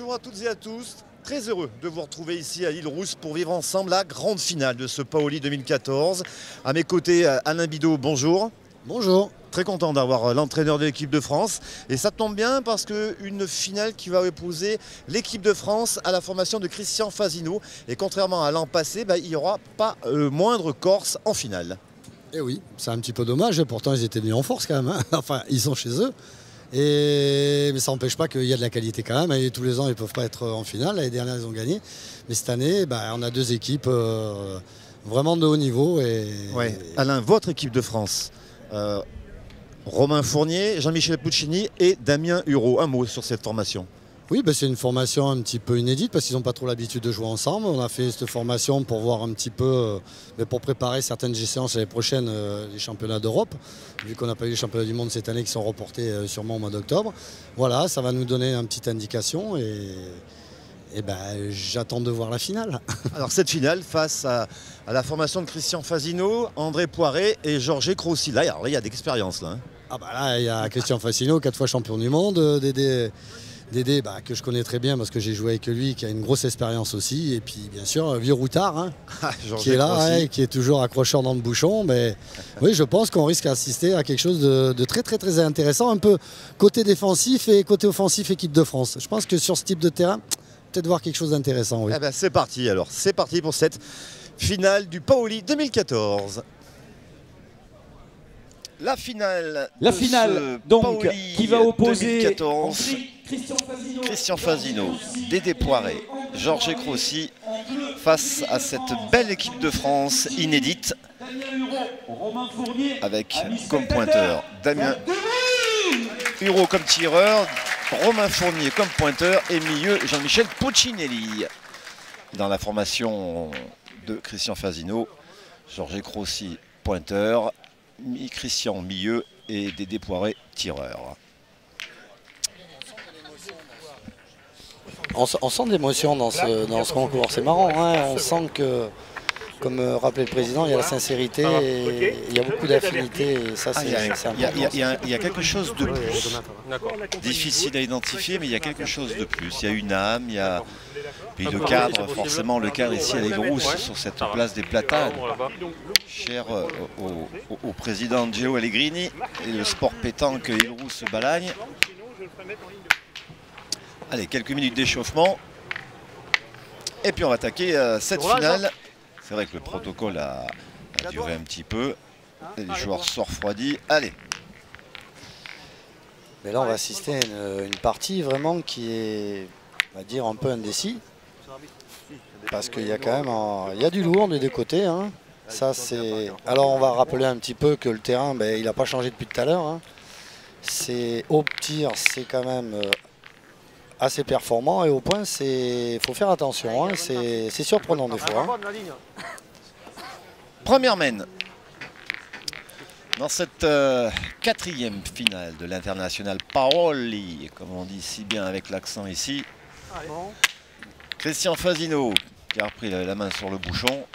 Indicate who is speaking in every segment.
Speaker 1: Bonjour à toutes et à tous, très heureux de vous retrouver ici à l'île Rousse pour vivre ensemble la grande finale de ce Paoli 2014. À mes côtés, Alain Bidot, bonjour.
Speaker 2: Bonjour.
Speaker 1: Très content d'avoir l'entraîneur de l'équipe de France. Et ça tombe bien parce qu'une finale qui va opposer l'équipe de France à la formation de Christian Fasino. Et contrairement à l'an passé, il n'y aura pas moindre Corse en finale.
Speaker 2: Et oui, c'est un petit peu dommage, pourtant ils étaient venus en force quand même, hein. Enfin ils sont chez eux. Mais ça n'empêche pas qu'il y a de la qualité quand même. Et tous les ans ils ne peuvent pas être en finale, l'année dernière ils ont gagné. Mais cette année, on a deux équipes vraiment de haut niveau.
Speaker 1: Ouais. Alain, votre équipe de France, Romain Fournier, Jean-Michel Puccini et Damien Hureau. Un mot sur cette formation.
Speaker 2: Oui, c'est une formation un petit peu inédite parce qu'ils n'ont pas trop l'habitude de jouer ensemble. On a fait cette formation pour voir un petit peu, pour préparer certaines séances l'année prochaine, les championnats d'Europe, vu qu'on n'a pas eu les championnats du monde cette année qui sont reportés sûrement au mois d'octobre. Voilà, ça va nous donner une petite indication et j'attends de voir la finale. Alors
Speaker 1: cette finale face à la formation de Christian Fasino, André Poiré et Georges Crossi. Là, il y a d'expérience. Là, hein.
Speaker 2: Là, il y a Christian Fasino, 4 fois champion du monde, Dédé, que je connais très bien parce que j'ai joué avec lui, qui a une grosse expérience aussi. Et puis bien sûr, vieux routard, hein, qui est là, qui est toujours accrocheur dans le bouchon. Mais oui, je pense qu'on risque d'assister à quelque chose de très très très intéressant, un peu côté défensif et côté offensif équipe de France. Je pense que sur ce type de terrain, peut-être voir quelque chose d'intéressant. Oui.
Speaker 1: C'est parti alors, c'est parti pour cette finale du Paoli 2014. La finale
Speaker 3: donc,
Speaker 1: Paoli
Speaker 3: qui va opposer
Speaker 1: 2014, Christian Fasino, Dédé Poiré, Georges Crossi face à cette belle équipe de France inédite avec comme pointeur Damien Hureau comme tireur, Romain Fournier comme pointeur et milieu Jean-Michel Puccinelli. Dans la formation de Christian Fasino, Georges Crossi pointeur, Christian milieu et Dédé Poiré tireur.
Speaker 2: On sent de l'émotion dans ce concours, c'est marrant, hein. On sent que, comme rappelait le président, il y a la sincérité et il y a beaucoup d'affinité.
Speaker 1: Il y a quelque chose de plus. Difficile à identifier, mais il y a quelque chose de plus. Il y a une âme, il y a le cadre, forcément le cadre ici à l'île Rousse, sur cette place des Platanes, cher au président Geo Allegrini et le sport pétanque île Rousse Balagne. Allez, quelques minutes d'échauffement. Et puis on va attaquer cette finale. C'est vrai que le protocole a duré un petit peu. Les joueurs sont refroidis. Allez.
Speaker 2: Mais là, on va assister à une partie vraiment qui est, on va dire, un peu indécis. Parce qu'il y a quand même il y a du lourd des deux côtés. Hein. Ça, alors, on va rappeler un petit peu que le terrain, il n'a pas changé depuis tout à l'heure. Hein. Au tir, c'est quand même assez performant. Et au point, il faut faire attention. Hein. C'est surprenant des fois. Hein.
Speaker 1: Première mène dans cette quatrième finale de l'international Paoli, comme on dit si bien avec l'accent ici. Christian Fasino qui a repris la main sur le bouchon.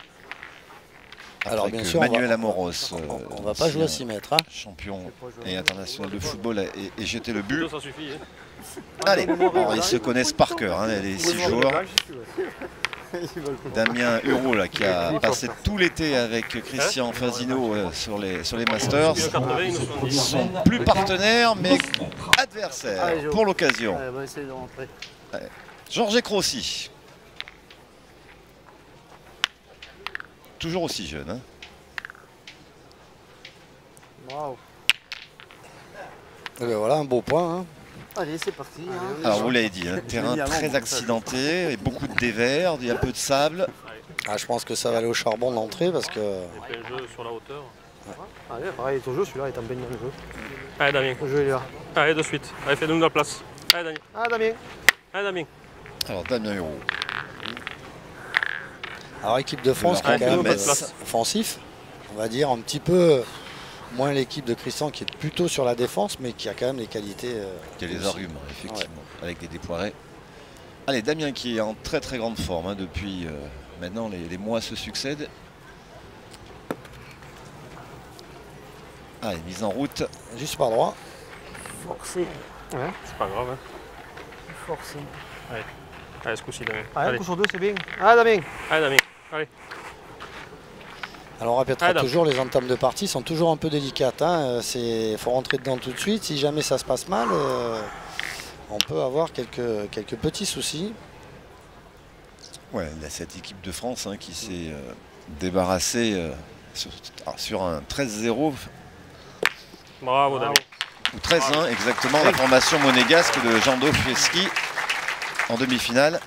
Speaker 2: Alors bien sûr,
Speaker 1: Manuel Amoros,
Speaker 2: on va pas jouer à 6 mètres. Hein.
Speaker 1: Champion et international de football et jeté le but. Allez, alors, ils se connaissent par cœur, hein, les 6 joueurs. Damien Hureau là, qui a passé tout l'été avec Christian Fasino sur les Masters. Ils sont plus partenaires mais adversaires pour l'occasion. Georges Crossi. Toujours aussi jeune. Hein.
Speaker 2: Wow. Et voilà un beau point. Hein.
Speaker 4: Allez, c'est parti. Hein.
Speaker 1: Alors vous l'avez dit, un terrain très accidenté, et beaucoup de dévers, il y a peu de sable.
Speaker 2: Je pense que ça va aller au charbon de l'entrée parce que...
Speaker 4: Il fait un jeu sur la hauteur. Ouais. Allez, pareil, ton jeu, celui-là est en baignant le jeu. Allez Damien, le jeu est là. Allez de suite, allez fais-nous de la place. Allez Damien. Ah Damien. Allez Damien.
Speaker 1: Alors Damien Hureau.
Speaker 2: Alors équipe de France qui est quand même offensif, on va dire un petit peu moins l'équipe de Christian qui est plutôt sur la défense mais qui a quand même les qualités.
Speaker 1: Qui a les arguments effectivement, avec des Poiré. Allez, Damien qui est en très très grande forme hein, depuis maintenant les mois se succèdent. Allez, mise en route.
Speaker 2: Juste par droit.
Speaker 4: Forcé. Ouais, c'est pas grave. Hein. Forcé. Allez, allez ce coup-ci, Damien.
Speaker 5: Allez, un coup sur deux, c'est bien. Allez, Damien.
Speaker 4: Allez, Damien. Allez.
Speaker 2: Alors on répétera toujours, les entames de partie sont toujours un peu délicates. Il faut rentrer dedans tout de suite. Si jamais ça se passe mal, on peut avoir quelques petits soucis.
Speaker 1: Ouais, il y a cette équipe de France qui s'est débarrassée sur un 13-0.
Speaker 4: Bravo, Damien.
Speaker 1: Ou 13-1, exactement, la formation monégasque de Jean Dofieski en demi-finale.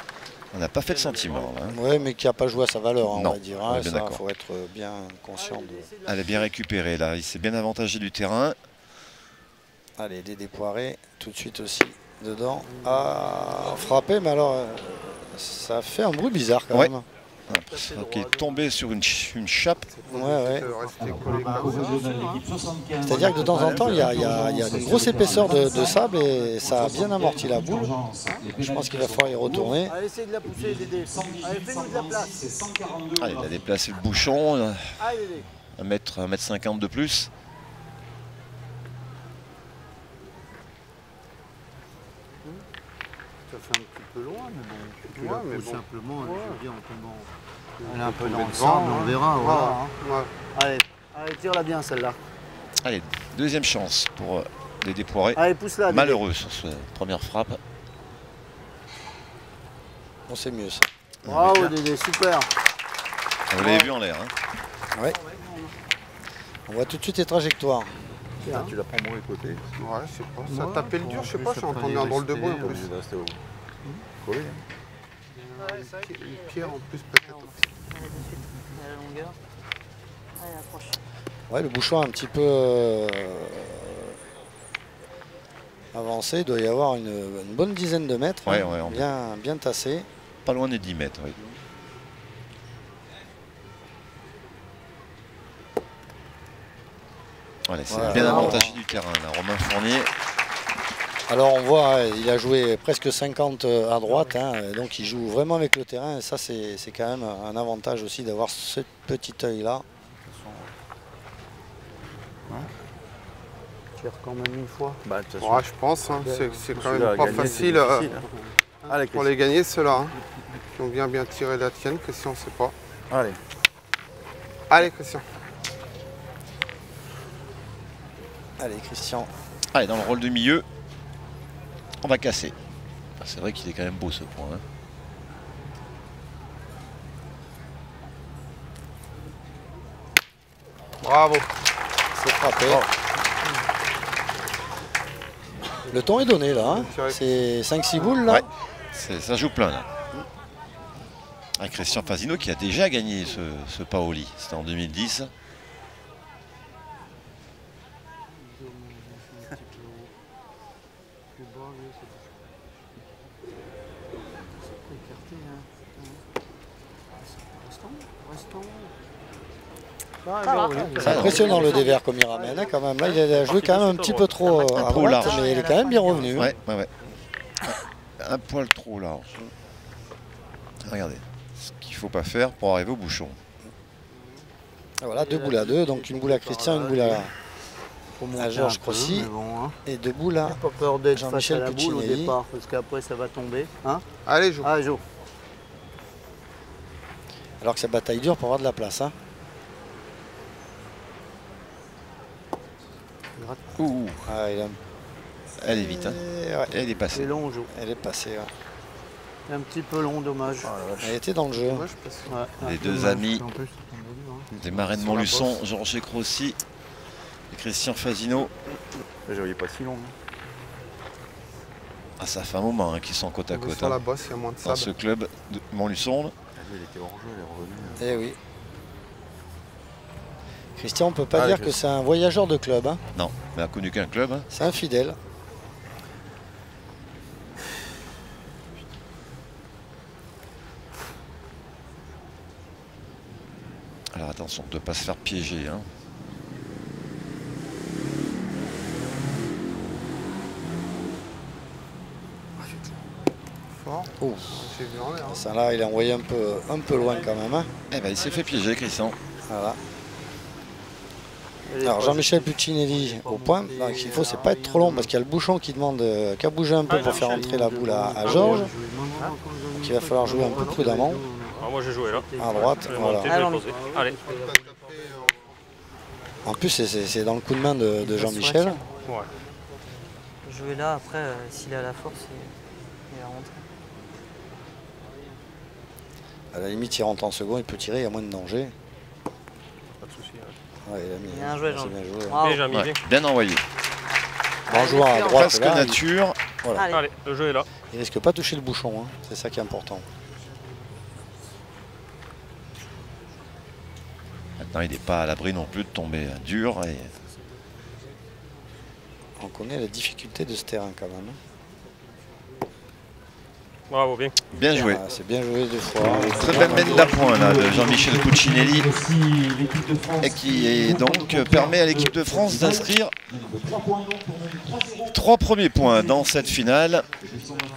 Speaker 1: On n'a pas fait de sentiment.
Speaker 2: Oui, mais qui n'a pas joué à sa valeur, on
Speaker 1: non,
Speaker 2: va dire.
Speaker 1: Il
Speaker 2: faut être bien conscient de...
Speaker 1: Elle est bien récupérée, là. Il s'est bien avantagé du terrain.
Speaker 2: Allez, Dédé Poiré, tout de suite aussi, dedans. Ah, frappé, mais alors, ça fait un bruit bizarre quand même.
Speaker 1: Qui est tombé sur une chape.
Speaker 2: Ouais. C'est-à-dire que de temps en temps, il y a une grosse épaisseur de sable et ça a bien amorti la boule. Je pense qu'il va falloir y retourner.
Speaker 5: Allez, essaye de la pousser, Dédé. Allez, fais-nous de la place.
Speaker 1: Allez, il a déplacé le bouchon. 1m50 de plus.
Speaker 5: Ça fait un petit peu loin, mais bon. Tu la pousses simplement, je veux dire, en tombant.
Speaker 2: Elle est un peu dans le sable, on verra.
Speaker 5: Voilà. Allez, tire-la bien celle-là.
Speaker 1: Allez, deuxième chance pour Dédé Poiré.
Speaker 5: Allez, pousse-la.
Speaker 1: Malheureux sur cette première frappe.
Speaker 2: Bon, c'est mieux ça.
Speaker 5: Bravo Dédé, super.
Speaker 1: Vous l'avez vu en l'air.
Speaker 2: Ouais. On voit tout de suite les trajectoires.
Speaker 6: Ah, tu la prends mauvais côté.
Speaker 7: Ouais, je sais pas. Ça a tapé le dur, je sais pas, j'ai entendu un drôle de bruit en plus.
Speaker 6: Collé.
Speaker 7: Une pierre en plus peut-être.
Speaker 8: La longueur. Allez, approche.
Speaker 2: Ouais, le bouchon est un petit peu avancé. Il doit y avoir une bonne dizaine de mètres.
Speaker 1: Ouais,
Speaker 2: bien tassé.
Speaker 1: Pas loin des 10 mètres, oui. Voilà, c'est bien avantagé du terrain, là, Romain Fournier.
Speaker 2: Alors on voit, il a joué presque 50 à droite, donc il joue vraiment avec le terrain. Et ça, c'est quand même un avantage aussi d'avoir ce petit œil-là.
Speaker 5: Tire quand même une fois.
Speaker 7: Ouais, je pense, c'est quand même pas facile pour les gagner, ceux-là. Qui ont bien tiré la tienne, Christian, c'est pas. Allez, Christian.
Speaker 2: Allez, Christian.
Speaker 1: Allez, dans le rôle de milieu, on va casser. Enfin, c'est vrai qu'il est quand même beau ce point.
Speaker 7: Bravo.
Speaker 2: C'est frappé. Le ton est donné là. C'est 5-6 boules là.
Speaker 1: Ouais, ça joue plein là. Avec Christian Fasino qui a déjà gagné ce Paoli. C'était en 2010.
Speaker 2: C'est impressionnant le dévers comme il ramène quand même. Là il a joué quand même un petit peu trop à droite, mais il est quand même bien revenu.
Speaker 1: Ouais. Un poil trop large. Regardez ce qu'il ne faut pas faire pour arriver au bouchon.
Speaker 2: Et voilà, 2 boules à 2, donc une boule à Christian, une boule à Georges Crossy et 2 boules à
Speaker 5: pas peur d'être
Speaker 2: Jean-Michel Puccinelli
Speaker 5: au départ, parce qu'après ça va tomber.
Speaker 7: Allez, joue.
Speaker 5: Allez, joue.
Speaker 2: Alors que c'est bataille dure pour avoir de la place.
Speaker 1: Elle est vite. Elle est passée.
Speaker 5: C'est long, joue.
Speaker 2: Elle est passée.
Speaker 5: Un petit peu long, dommage.
Speaker 2: Elle était dans le jeu.
Speaker 1: Les deux amis des Marais de Montluçon, Georges Crossy et Christian Fasino.
Speaker 6: Je voyais pas si long.
Speaker 1: Ça fait un moment qu'ils sont côte à côte.
Speaker 7: Sur la bosse, il y a moins de
Speaker 1: dans
Speaker 7: sable.
Speaker 1: ce club de Montluçon.
Speaker 6: Il était hors jeu, il est revenu.
Speaker 2: Eh oui. Christian, on peut pas dire que c'est un voyageur de club.
Speaker 1: Non, mais il n'a connu qu'un club.
Speaker 2: C'est un fidèle.
Speaker 1: Alors attention de ne pas se faire piéger.
Speaker 7: Fort.
Speaker 2: Oh.
Speaker 7: J'ai vu en l'air.
Speaker 2: Ça là, il a envoyé un peu loin quand même.
Speaker 1: Eh ben, il s'est fait piéger, Christian.
Speaker 2: Voilà. Alors Jean-Michel Puccinelli au point. Donc, il faut, c'est pas être trop long parce qu'il y a le bouchon qui demande qu'à bouger un peu pour faire entrer la boule à Georges. Donc il va falloir jouer un peu prudemment.
Speaker 4: Alors moi j'ai joué là.
Speaker 2: À droite, voilà.
Speaker 4: Allez.
Speaker 2: En plus, c'est dans le coup de main de Jean-Michel.
Speaker 4: Ouais.
Speaker 8: Jouer là, après, s'il est à la force, il va rentrer.
Speaker 2: À la limite, il rentre en second, il peut tirer, il y a moins de danger.
Speaker 4: Pas de soucis.
Speaker 2: Ouais, il a mis,
Speaker 8: bien joué, Jean.
Speaker 2: bien joué.
Speaker 4: Ouais,
Speaker 1: bien envoyé.
Speaker 2: En jouant à droite,
Speaker 1: presque
Speaker 2: là,
Speaker 1: nature.
Speaker 2: Voilà.
Speaker 4: Allez, le jeu est là.
Speaker 2: Il risque pas de toucher le bouchon, hein. C'est ça qui est important.
Speaker 1: Maintenant, il n'est pas à l'abri non plus de tomber dur. Et...
Speaker 2: On connaît la difficulté de ce terrain quand même.
Speaker 4: Bravo, bien.
Speaker 1: Bien joué.
Speaker 2: Ah, c'est bien joué 2 fois.
Speaker 1: Très belle mène d'appoint là de Jean-Michel Cuccinelli et qui permet à l'équipe de France d'inscrire 3 premiers points dans cette finale.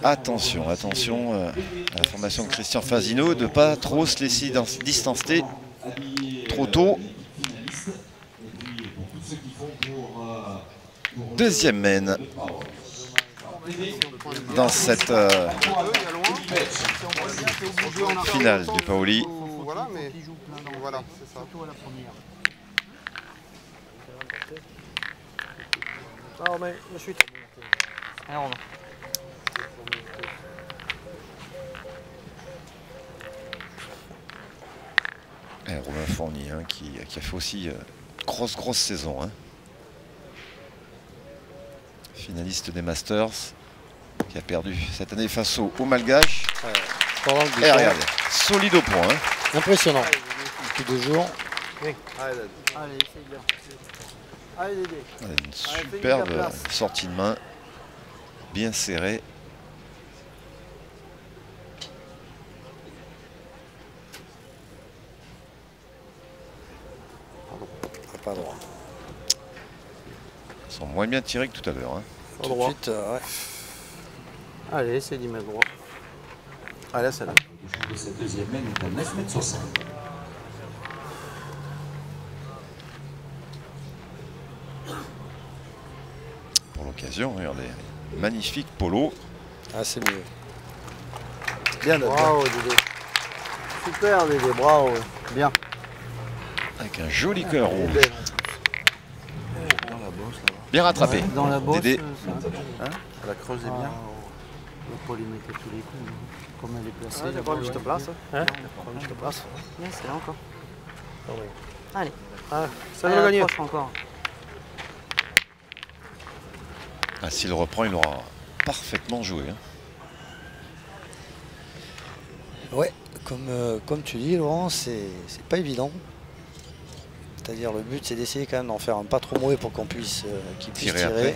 Speaker 1: Attention, attention à la formation de Christian Fasino de ne pas trop se laisser distancer trop tôt. Deuxième mène dans cette finale du Paoli.
Speaker 7: Voilà, mais voilà, c'est ça.
Speaker 4: Alors, mais la suite.
Speaker 8: Allez, Romain.
Speaker 1: Et Romain Fournier hein, qui a fait aussi grosse saison. Hein. Finaliste des Masters, qui a perdu cette année face au Malgache. Et regardez, solide au point. Hein.
Speaker 2: Impressionnant. Depuis 2 jours.
Speaker 8: Allez, c'est bien. Allez, Dédé.
Speaker 1: Une superbe sortie de main, bien serrée.
Speaker 2: Pas droit.
Speaker 1: Ils sont moins bien tirés que tout à l'heure. Hein.
Speaker 2: Tout de suite, ouais.
Speaker 5: Allez, c'est 10 mètres droit.
Speaker 6: Allez, c'est là.
Speaker 9: De cette deuxième mène est à 9,60 m.
Speaker 1: Pour l'occasion, regardez, magnifique polo.
Speaker 2: Ah, c'est mieux.
Speaker 5: Bien, bravo, Dédé. Super, Dédé, bravo. Bien.
Speaker 1: Avec un joli cœur rouge.
Speaker 6: Dans la bosse, là.
Speaker 1: Bien rattrapé.
Speaker 5: Dans la bosse,
Speaker 1: Dédé.
Speaker 6: Hein, elle a creusé bien.
Speaker 5: Il faut les mettre tous les coups. Comme elle est placée.
Speaker 4: Il y a pas une petite place. Hein?
Speaker 5: Une petite place.
Speaker 8: Bien, c'est là encore.
Speaker 4: Oh, oui.
Speaker 8: Allez.
Speaker 4: Ah, ça
Speaker 8: Allez,
Speaker 4: va gagner.
Speaker 8: approche encore.
Speaker 1: Ah, s'il reprend, il aura parfaitement joué. Hein.
Speaker 2: Ouais, comme tu dis, Laurent, c'est pas évident. C'est-à-dire le but, c'est d'essayer quand même d'en faire un pas trop mauvais pour qu'on puisse tirer.
Speaker 1: Après.
Speaker 2: Et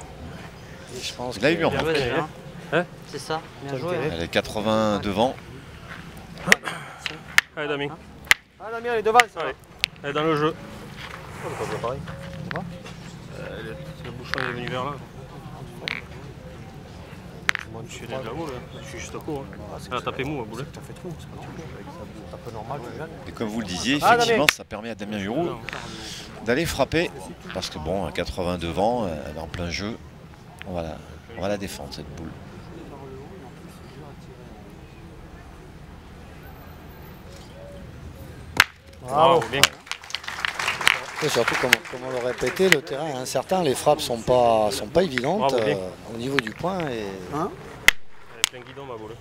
Speaker 2: je pense
Speaker 1: Il a eu en
Speaker 8: Bien joué, déjà.
Speaker 4: Hein?
Speaker 8: C'est ça, bien joué.
Speaker 1: Elle est 80 devant.
Speaker 4: Allez, Damien. Ah, Damien, elle est devant. Allez, elle est dans le jeu. Oh, c'est pas pareil. Le bouchon est venu vers là. Moi, je suis de la boule, je suis juste à court. Elle a tapé mou, la boule.
Speaker 5: T'as fait trop, c'est un peu normal.
Speaker 1: Et comme vous le disiez, effectivement, ça permet à Damien Giroux d'aller frapper. Parce que bon, à 80 devant, elle est en plein jeu. On va la défendre, cette boule.
Speaker 4: Bravo, bien.
Speaker 2: Et surtout, comme on le répétait, le terrain est incertain, les frappes sont pas évidentes au niveau du point. Et
Speaker 5: hein,
Speaker 4: elle est plein guidon, ma boule.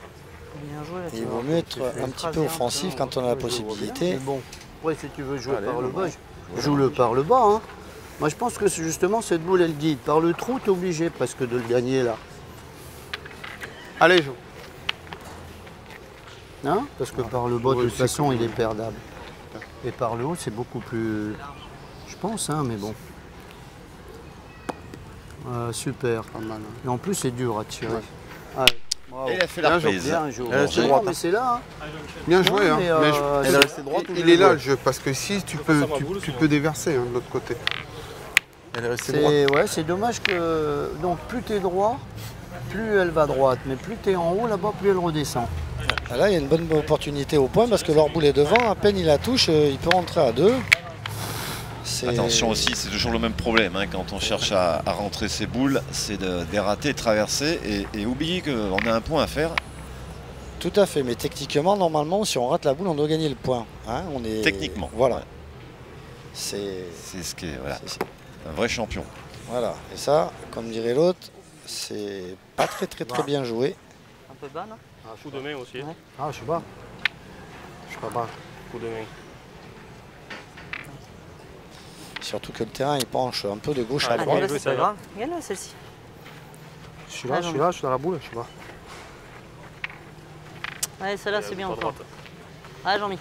Speaker 8: Bien joué, là,
Speaker 2: il vaut mieux être un petit peu offensif quand on a la possibilité.
Speaker 5: mais bon, après, si tu veux jouer par le bas, joue-le par le bas. Hein. Moi, je pense que justement, cette boule, elle guide. Par le trou, tu es obligé presque de le gagner là.
Speaker 7: Allez, joue.
Speaker 5: Hein, parce que par le bas, de toute façon, il est perdable. Et par le haut, c'est beaucoup plus... Je pense, hein, mais bon. Super. Pas mal, hein. Et en plus, c'est dur à tirer. Ouais. Allez, bravo.
Speaker 1: Et il a fait la reprise.
Speaker 5: Bien joué.
Speaker 7: C'est
Speaker 5: Non, mais c'est là. Hein.
Speaker 7: Bien joué. Hein.
Speaker 5: Mais,
Speaker 7: Mais
Speaker 5: elle est restée droite.
Speaker 7: il est là le jeu, parce que ici, tu peux déverser hein, de l'autre côté.
Speaker 6: Elle est restée droite.
Speaker 5: Ouais, c'est dommage que... Donc, plus tu es droit, plus elle va droite. Mais plus tu es en haut, là-bas, plus elle redescend.
Speaker 2: Là, il y a une bonne opportunité au point parce que leur boule est devant. À peine il la touche, il peut rentrer à 2.
Speaker 1: Attention aussi, c'est toujours le même problème hein, quand on cherche à rentrer ses boules, c'est de rater, traverser et oublier qu'on a un point à faire.
Speaker 2: Tout à fait, mais techniquement, normalement, si on rate la boule, on doit gagner le point. Hein, on est...
Speaker 1: Techniquement.
Speaker 2: Voilà.
Speaker 1: Ouais.
Speaker 2: C'est
Speaker 1: ce qui est voilà. Un vrai champion.
Speaker 2: Voilà. Et ça, comme dirait l'autre, c'est pas très bien joué.
Speaker 8: Un peu bas, non?
Speaker 4: Un coup de main aussi.
Speaker 8: Ouais.
Speaker 5: Ah, je sais pas.
Speaker 4: Je sais pas bas. Coup de main.
Speaker 2: Surtout que le terrain, il penche un peu de gauche à
Speaker 8: Ah,
Speaker 2: droite.
Speaker 8: là, c'est pas grave. Regarde là, celle-ci.
Speaker 5: Je suis là, je suis là, je suis dans la boule, je sais pas.
Speaker 8: Ouais, celle-là, c'est bien encore. Ah, Jean-Mi.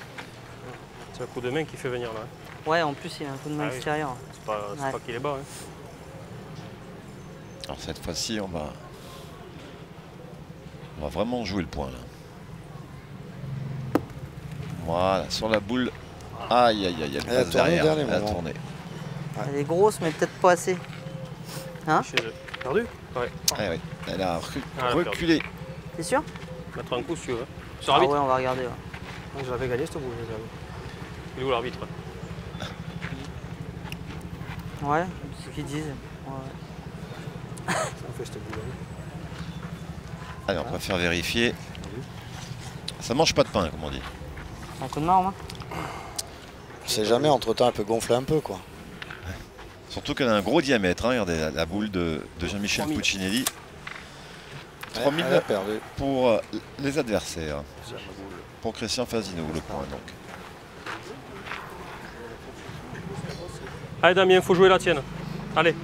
Speaker 4: C'est un coup de main qui fait venir là.
Speaker 8: Ouais, en plus, il y a un coup de main extérieur.
Speaker 4: C'est pas qu'il est bas. Hein.
Speaker 1: Alors cette fois-ci, on va vraiment jouer le point là. Voilà, sur la boule. Aïe, aïe, aïe, elle passe derrière. Elle a tourné.
Speaker 8: Elle est grosse, mais peut-être pas assez. Hein?
Speaker 4: Perdu? Ouais.
Speaker 1: Ah, ouais. Elle a reculé.
Speaker 8: T'es sûr?
Speaker 4: Mettre un coup si tu veux.
Speaker 8: Sur l'arbitre? Ouais, on va regarder.
Speaker 5: Ouais. Je l'avais gagné cette boule.
Speaker 4: Il est où l'arbitre?
Speaker 8: Ouais, c'est ce qu'ils disent. Ouais.
Speaker 5: Ça me fait cette boule.
Speaker 1: Allez, on préfère vérifier. Ça mange pas de pain, comme on dit.
Speaker 8: Un coup de main en main?
Speaker 2: On sait jamais, entre-temps, elle peut gonfler un peu, quoi.
Speaker 1: Surtout qu'elle a un gros diamètre. Hein. Regardez la boule de Jean-Michel Puccinelli. 3000 pour les adversaires. Pour Christian Fasino, le point donc.
Speaker 4: Allez Damien, il faut jouer la tienne. Allez.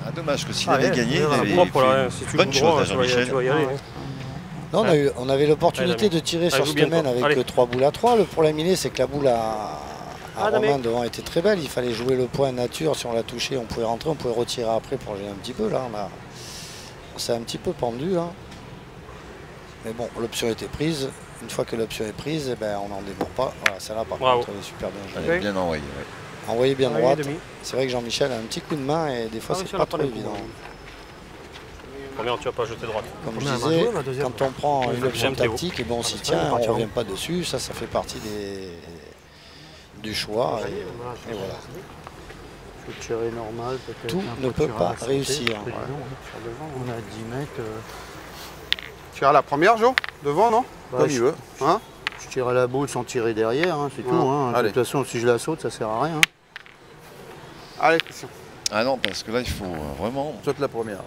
Speaker 1: Ah, dommage que s'il avait gagné, il avait
Speaker 4: si
Speaker 1: bonne chose à Jean-Michel.
Speaker 2: Non, on avait l'opportunité de tirer sur cette main avec 3 boules à 3. Le problème, c'est que la boule à Romain devant était très belle. Il fallait jouer le point nature. Si on l'a touché, on pouvait rentrer, on pouvait retirer après pour gêner un petit peu. Là, on s'est un petit peu pendu. Là. Mais bon, l'option était prise. Une fois que l'option est prise, eh ben, on n'en déborde pas. Voilà, celle-là, par contre, elle est super bien jouée.
Speaker 1: Elle est bien envoyée. Ouais.
Speaker 2: Envoyé bien droite. C'est vrai que Jean-Michel a un petit coup de main et des fois, c'est pas trop évident.
Speaker 4: Première, tu vas pas jeter droite.
Speaker 2: Comme je disais, quand on prend une option tactique, et bon, on s'y tient, on ne revient pas dessus. Ça fait partie du choix. Et voilà.
Speaker 5: Je vais tirer normal, peut-être.
Speaker 2: Tout ne peut pas réussir.
Speaker 5: Ouais. On a 10 mètres.
Speaker 7: Tire à la première, Jo? Devant, non?
Speaker 6: Comme il veut.
Speaker 7: Hein?
Speaker 5: Je tire à la boule sans tirer derrière, hein, c'est tout. Hein. De toute façon, si je la saute, ça sert à rien.
Speaker 7: Allez, Christian.
Speaker 1: Ah non, parce que là, il faut vraiment...
Speaker 6: Saute la première.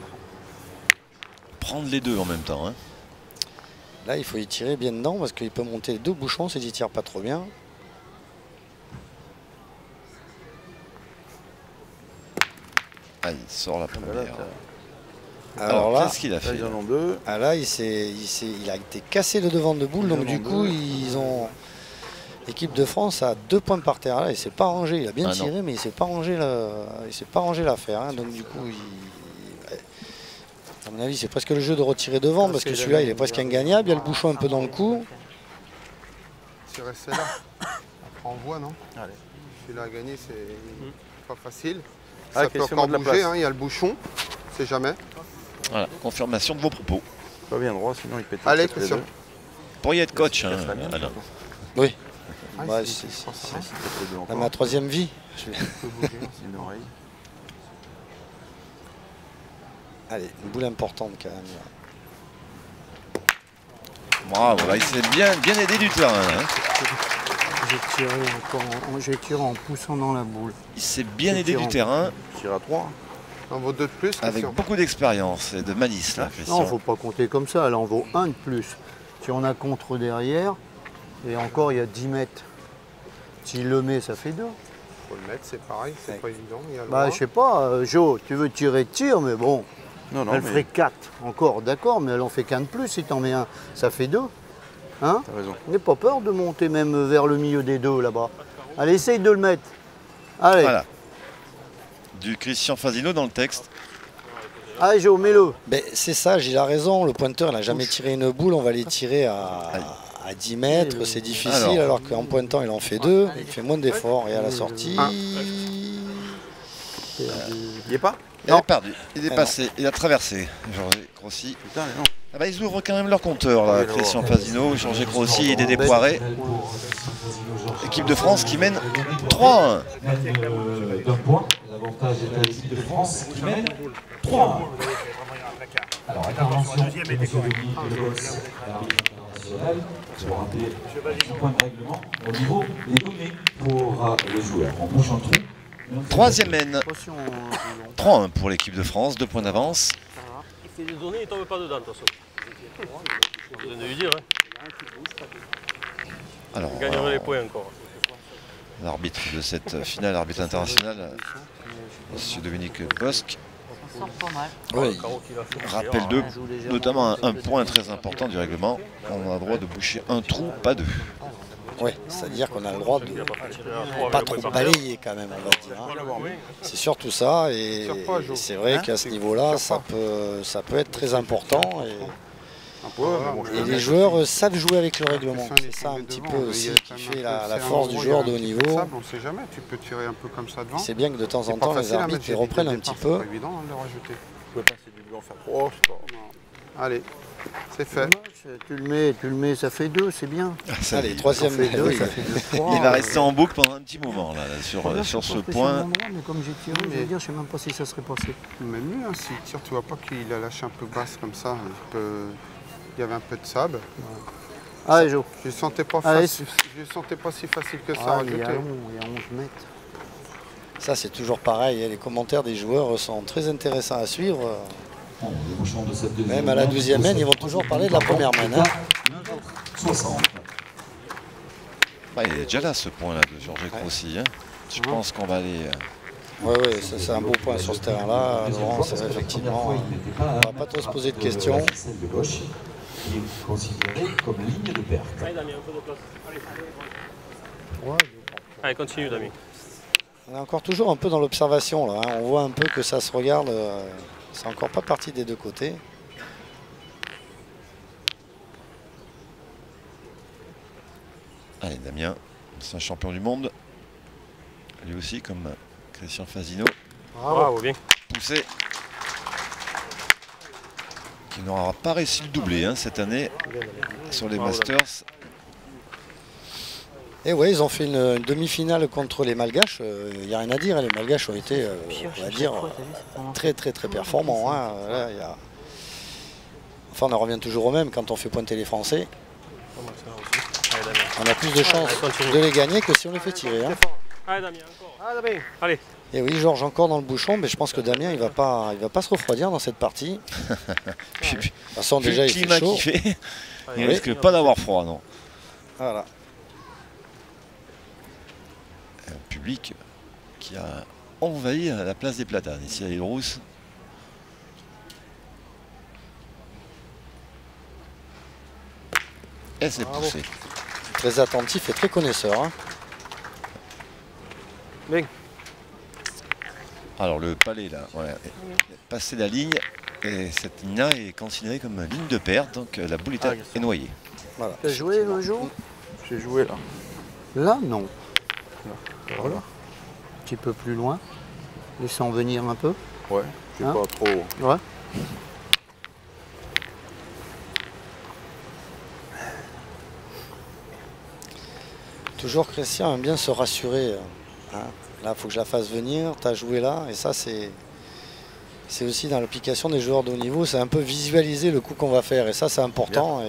Speaker 1: Prendre les deux en même temps. Hein.
Speaker 2: Là, il faut y tirer bien dedans parce qu'il peut monter les deux bouchons s'il ne tire pas trop bien.
Speaker 1: Ah, il sort la première.
Speaker 2: Alors là,
Speaker 1: qu'est-ce qu'il a fait?
Speaker 6: Ils en ont deux.
Speaker 2: Ah là, il a été cassé le devant de boule, donc du coup, l'équipe de France a 2 points par terre. Là, il s'est pas rangé. Il a bien tiré, mais il s'est pas rangé l'affaire. Hein. Donc du coup, à mon avis, c'est presque le jeu de retirer devant parce que celui-là, il est presque ingagnable. Il y a le bouchon un peu dans le cou.
Speaker 7: Tirer celle-là. Après, on voit, non? Allez. Celui-là a gagné, c'est pas facile. Ça peut encore bouger, hein, il y a le bouchon. On sait jamais.
Speaker 1: Voilà, confirmation de vos propos.
Speaker 6: Pas bien droit, sinon il pète.
Speaker 7: Allez, Christian.
Speaker 1: Vous pourriez être coach, hein, Alain.
Speaker 2: Oui. C'est ma 3e vie.
Speaker 6: Une oreille.
Speaker 2: Allez, une boule importante quand même.
Speaker 1: Bravo, là, il s'est bien aidé du terrain. Hein.
Speaker 5: J'ai tiré en poussant dans la boule.
Speaker 1: Il s'est bien aidé du terrain.
Speaker 6: Il tire à 3.
Speaker 7: On vaut 2 de plus, Christian.
Speaker 1: Avec beaucoup d'expérience et de malice, là, Christian.
Speaker 5: Non, il ne faut pas compter comme ça. Elle en vaut 1 de plus. Si on a contre derrière, et encore, il y a 10 mètres. S'il le met, ça fait 2.
Speaker 7: Faut le mettre, c'est pareil, c'est pas évident.
Speaker 5: Bah, je sais pas, Jo, tu veux tirer, tire, mais bon.
Speaker 6: Non,
Speaker 5: elle ferait 4 encore, d'accord, mais elle en fait qu'un de plus. Si t'en mets un, ça fait 2. Hein?
Speaker 6: T'as raison.
Speaker 5: N'aie pas peur de monter même vers le milieu des deux là-bas. Allez, essaye de le mettre. Allez.
Speaker 1: Voilà. Du Christian Fasino dans le texte.
Speaker 5: Allez, Jo, mets-le.
Speaker 2: Ben, c'est ça, Gilles a raison. Le pointeur n'a jamais tiré une boule. On va les tirer à 10 mètres. C'est difficile, alors qu'en pointant, il en fait 2. Il fait moins d'efforts. Et à la sortie...
Speaker 6: Il n'y est pas?
Speaker 1: Il est perdu. Il est passé. Il a traversé. Georges Grossi.
Speaker 6: Putain, mais non.
Speaker 1: Ah bah, ils ouvrent quand même leur compteur, là, Christian Fasino, Georges Grossi et Dédé Poiré. Équipe de France qui mène 3-1.
Speaker 9: L'avantage est à l'équipe de France qui mène 3-1. Alors, intervention de M. Denis de Box, l'arbitre international. Je vous rappeler un point de règlement au niveau des données pour le joueur. En prochain trou.
Speaker 1: Troisième mène. 3-1 pour l'équipe de France, 2 points d'avance.
Speaker 4: Il fait des données, il ne tombe pas dedans de toute façon. Vous venez de lui dire.
Speaker 1: Alors,
Speaker 4: il gagnerait les points encore.
Speaker 1: L'arbitre de cette finale, arbitre international, M. Dominique Bosc, oui, rappelle notamment un point très important du règlement. On a le droit de boucher un trou, pas deux.
Speaker 2: Oui, c'est-à-dire qu'on a le droit de ne pas trop balayer quand même, on va dire. Hein. C'est surtout ça, et c'est vrai qu'à ce niveau-là, ça peut être très important. Et les joueurs savent jouer avec le règlement. C'est ça un petit peu aussi qui fait la force du joueur de haut niveau.
Speaker 7: On ne sait jamais, tu peux tirer un peu comme ça devant.
Speaker 2: C'est bien que de temps en temps, les arbitres les reprennent un petit peu.
Speaker 7: C'est évident de le rajouter. Vous pouvez passer du blanc faire pro. Allez. C'est fait.
Speaker 5: Tu le mets, ça fait 2, c'est bien.
Speaker 2: Allez, troisième mène.
Speaker 1: Il va rester en boucle pendant un petit moment là, sur ce point.
Speaker 5: Mais comme j'ai tiré, je veux dire, je ne sais même pas si ça serait passé.
Speaker 7: Mais mieux, hein, s'il tire, tu vois pas qu'il a lâché un peu basse comme ça. Il y avait un peu de sable.
Speaker 5: Allez, Jo.
Speaker 7: Je ne sentais pas si facile que ça à rajouter.
Speaker 5: Il y a 11 mètres.
Speaker 2: Ça, c'est toujours pareil. Les commentaires des joueurs sont très intéressants à suivre. Même à la 12e mène, ils vont toujours parler de la première mène. Hein.
Speaker 9: 60.
Speaker 1: Il est déjà là ce point là de Georges Crossi. Hein. Je pense qu'on va aller.
Speaker 2: Oui, c'est un beau point sur ce terrain-là. Laurent, c'est effectivement. On ne va pas trop se poser de questions.
Speaker 9: Qui est considéré comme ligne de perte.
Speaker 4: Allez, Damien, un peu de place. Allez, continue, Damien.
Speaker 2: On est encore toujours un peu dans l'observation là. Hein. On voit un peu que ça se regarde. C'est encore pas parti des deux côtés.
Speaker 1: Allez, Damien, c'est un champion du monde. Lui aussi, comme Christian Fasino.
Speaker 4: Bravo, bien.
Speaker 1: Poussé. Qui n'aura pas réussi le doublé cette année sur les Masters.
Speaker 2: Et oui, ils ont fait une demi-finale contre les Malgaches. Il n'y a rien à dire. Les Malgaches ont été, on va dire, très performants. Hein. Là, enfin, on en revient toujours au même. Quand on fait pointer les Français, on a plus de chances de les gagner que si on les fait tirer. Hein.
Speaker 4: Allez, Damien, encore. Allez, Allez.
Speaker 2: Et oui, Georges encore dans le bouchon, mais je pense que Damien, il va pas se refroidir dans cette partie. De toute façon, déjà, il fait chaud.
Speaker 1: Il ne risque pas d'avoir froid, non.
Speaker 2: Voilà.
Speaker 1: Un public qui a envahi la place des Platanes, ici à l'île Rousse. Et c'est poussé.
Speaker 2: Très attentif et très connaisseur. Hein.
Speaker 4: Bien.
Speaker 1: Alors le palais là, voilà, passé la ligne et cette ligne-là est considérée comme ligne de perte, donc la boule est noyée.
Speaker 5: Voilà. Tu as joué le jour?
Speaker 6: J'ai joué là.
Speaker 5: Là, non.
Speaker 6: Là. Voilà.
Speaker 5: Un petit peu plus loin. Laissant venir un peu.
Speaker 6: Ouais, je suis pas trop.
Speaker 5: Ouais.
Speaker 2: Toujours Christian aime bien se rassurer. Hein. Là, il faut que je la fasse venir, tu as joué là, et ça, c'est aussi dans l'application des joueurs de haut niveau, c'est un peu visualiser le coup qu'on va faire, et ça, c'est important.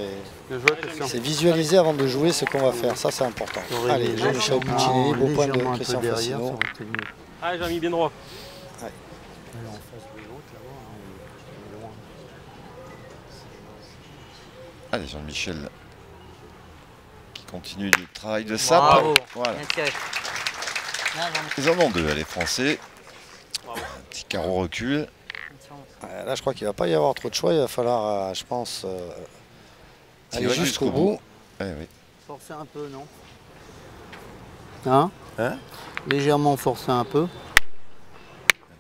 Speaker 2: C'est visualiser avant de jouer ce qu'on va faire, ça, c'est important. Allez, Jean-Michel Puccinelli, beau point de Christian Fasino.
Speaker 4: Allez, j'ai mis bien droit.
Speaker 2: Ouais.
Speaker 1: Allez, Jean-Michel qui continue le travail de sape. Voilà. Ils en ont deux, les Français. Un petit carreau recul.
Speaker 2: Là, je crois qu'il ne va pas y avoir trop de choix. Il va falloir, je pense, aller jusqu'au bout.
Speaker 1: Oui.
Speaker 5: Forcer un peu, non? Hein? Légèrement forcer un peu.
Speaker 6: De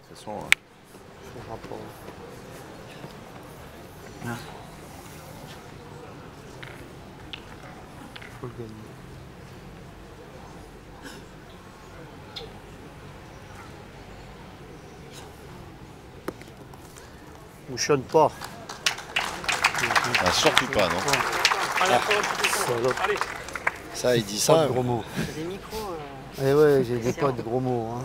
Speaker 6: toute façon,
Speaker 5: Faut le gagner. Mouchonne pas.
Speaker 1: Ah, surtout pas, non.
Speaker 4: Allez,
Speaker 2: Ça, il dit ça.
Speaker 5: Gros mot.
Speaker 8: Des micros.
Speaker 5: Eh ouais, j'ai des potes de gros mots. Hein.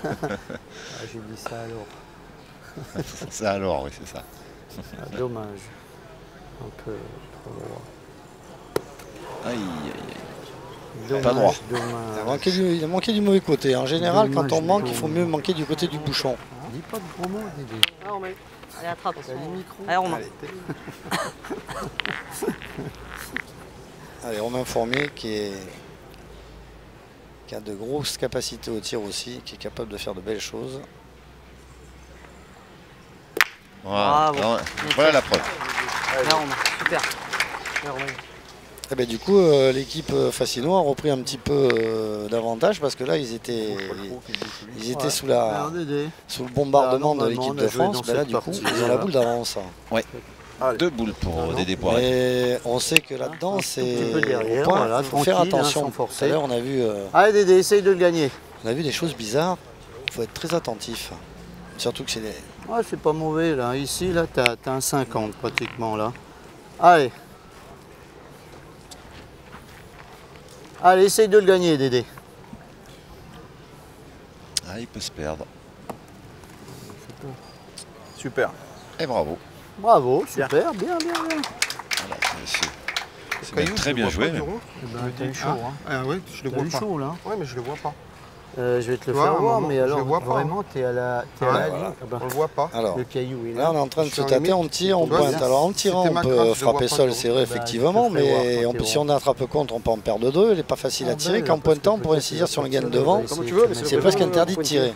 Speaker 5: J'ai dit ça alors.
Speaker 1: Ça alors, oui, c'est ça.
Speaker 5: Dommage. Un peu trop droit.
Speaker 1: Aïe, aïe, aïe.
Speaker 5: Dommage,
Speaker 1: Pas droit.
Speaker 5: Dommage.
Speaker 2: Il a manqué du mauvais côté. En général,
Speaker 5: Dommage,
Speaker 2: quand on manque, il
Speaker 5: dommage.
Speaker 2: faut mieux manquer du côté du bouchon.
Speaker 5: Dis pas de gros mots, Dédé.
Speaker 8: Ah, on met. Allez, attrape.
Speaker 5: T'as le micro.
Speaker 8: Allez, Romain.
Speaker 2: Allez, Romain Fourmier qui a de grosses capacités au tir aussi, qui est capable de faire de belles choses.
Speaker 1: Voilà,
Speaker 8: Bravo.
Speaker 1: voilà la preuve.
Speaker 8: Allez, Romain. Super. Allez, Romain.
Speaker 2: Et ben, du coup, l'équipe Facino a repris un petit peu d'avantage parce que là, ils étaient sous le bombardement de l'équipe de France. Ben là, du coup, ils ont la boule d'avance.
Speaker 1: Ouais. 2 boules pour Dédé Poiré.
Speaker 2: Et on sait que là-dedans, c'est
Speaker 5: peu derrière,
Speaker 2: au point,
Speaker 5: voilà,
Speaker 2: il faut faire
Speaker 5: tranquille,
Speaker 2: attention.
Speaker 5: sans
Speaker 2: Tout
Speaker 5: forcer.
Speaker 2: à l'heure, on a vu,
Speaker 5: Allez Dédé, essaye de le gagner.
Speaker 2: on a vu des choses bizarres. Il faut être très attentif. Surtout que c'est des...
Speaker 5: Ouais, c'est pas mauvais là. Ici, là, t'as un 50 pratiquement là. Allez. Allez, essaye de le gagner, Dédé.
Speaker 1: Ah, il peut se perdre.
Speaker 6: Super.
Speaker 1: Et bravo.
Speaker 5: Bravo, super, bien.
Speaker 1: Voilà, c'est même très bien joué. Même.
Speaker 5: T'as eu chaud, hein.
Speaker 7: Ah ouais, je le
Speaker 5: T'as
Speaker 7: vois
Speaker 5: eu
Speaker 7: pas.
Speaker 5: chaud là.
Speaker 7: Ouais, mais je le vois pas.
Speaker 5: Je vais te le
Speaker 7: Tu vois,
Speaker 5: faire
Speaker 7: à un
Speaker 5: voir,
Speaker 7: moment,
Speaker 5: mais
Speaker 7: je
Speaker 5: alors
Speaker 7: le vois pas,
Speaker 5: vraiment, t'es à la
Speaker 7: voilà.
Speaker 5: ligne. Ah bah,
Speaker 7: On le voit pas.
Speaker 2: Alors,
Speaker 5: le caillou, il est
Speaker 2: là, on est en train de
Speaker 7: Je
Speaker 2: se
Speaker 7: suis en
Speaker 2: tâter,
Speaker 7: limite.
Speaker 2: on tire, on
Speaker 7: Tu vois,
Speaker 2: pointe. Alors, en tirant,
Speaker 7: c'était
Speaker 2: on
Speaker 7: ma
Speaker 2: peut
Speaker 7: crainte, je le
Speaker 2: frapper
Speaker 7: vois
Speaker 2: sol
Speaker 7: pas,
Speaker 2: serré,
Speaker 5: Bah,
Speaker 2: effectivement,
Speaker 5: je te ferai voir
Speaker 2: mais
Speaker 5: quand
Speaker 2: on
Speaker 5: t'es
Speaker 2: peut, si
Speaker 5: bon.
Speaker 2: on attrape contre, on peut en perdre 2. Il n'est pas facile à tirer. Qu'en pointant, pour ainsi dire, si on le gagne devant,
Speaker 5: Comme tu veux, mais
Speaker 2: c'est presque interdit de tirer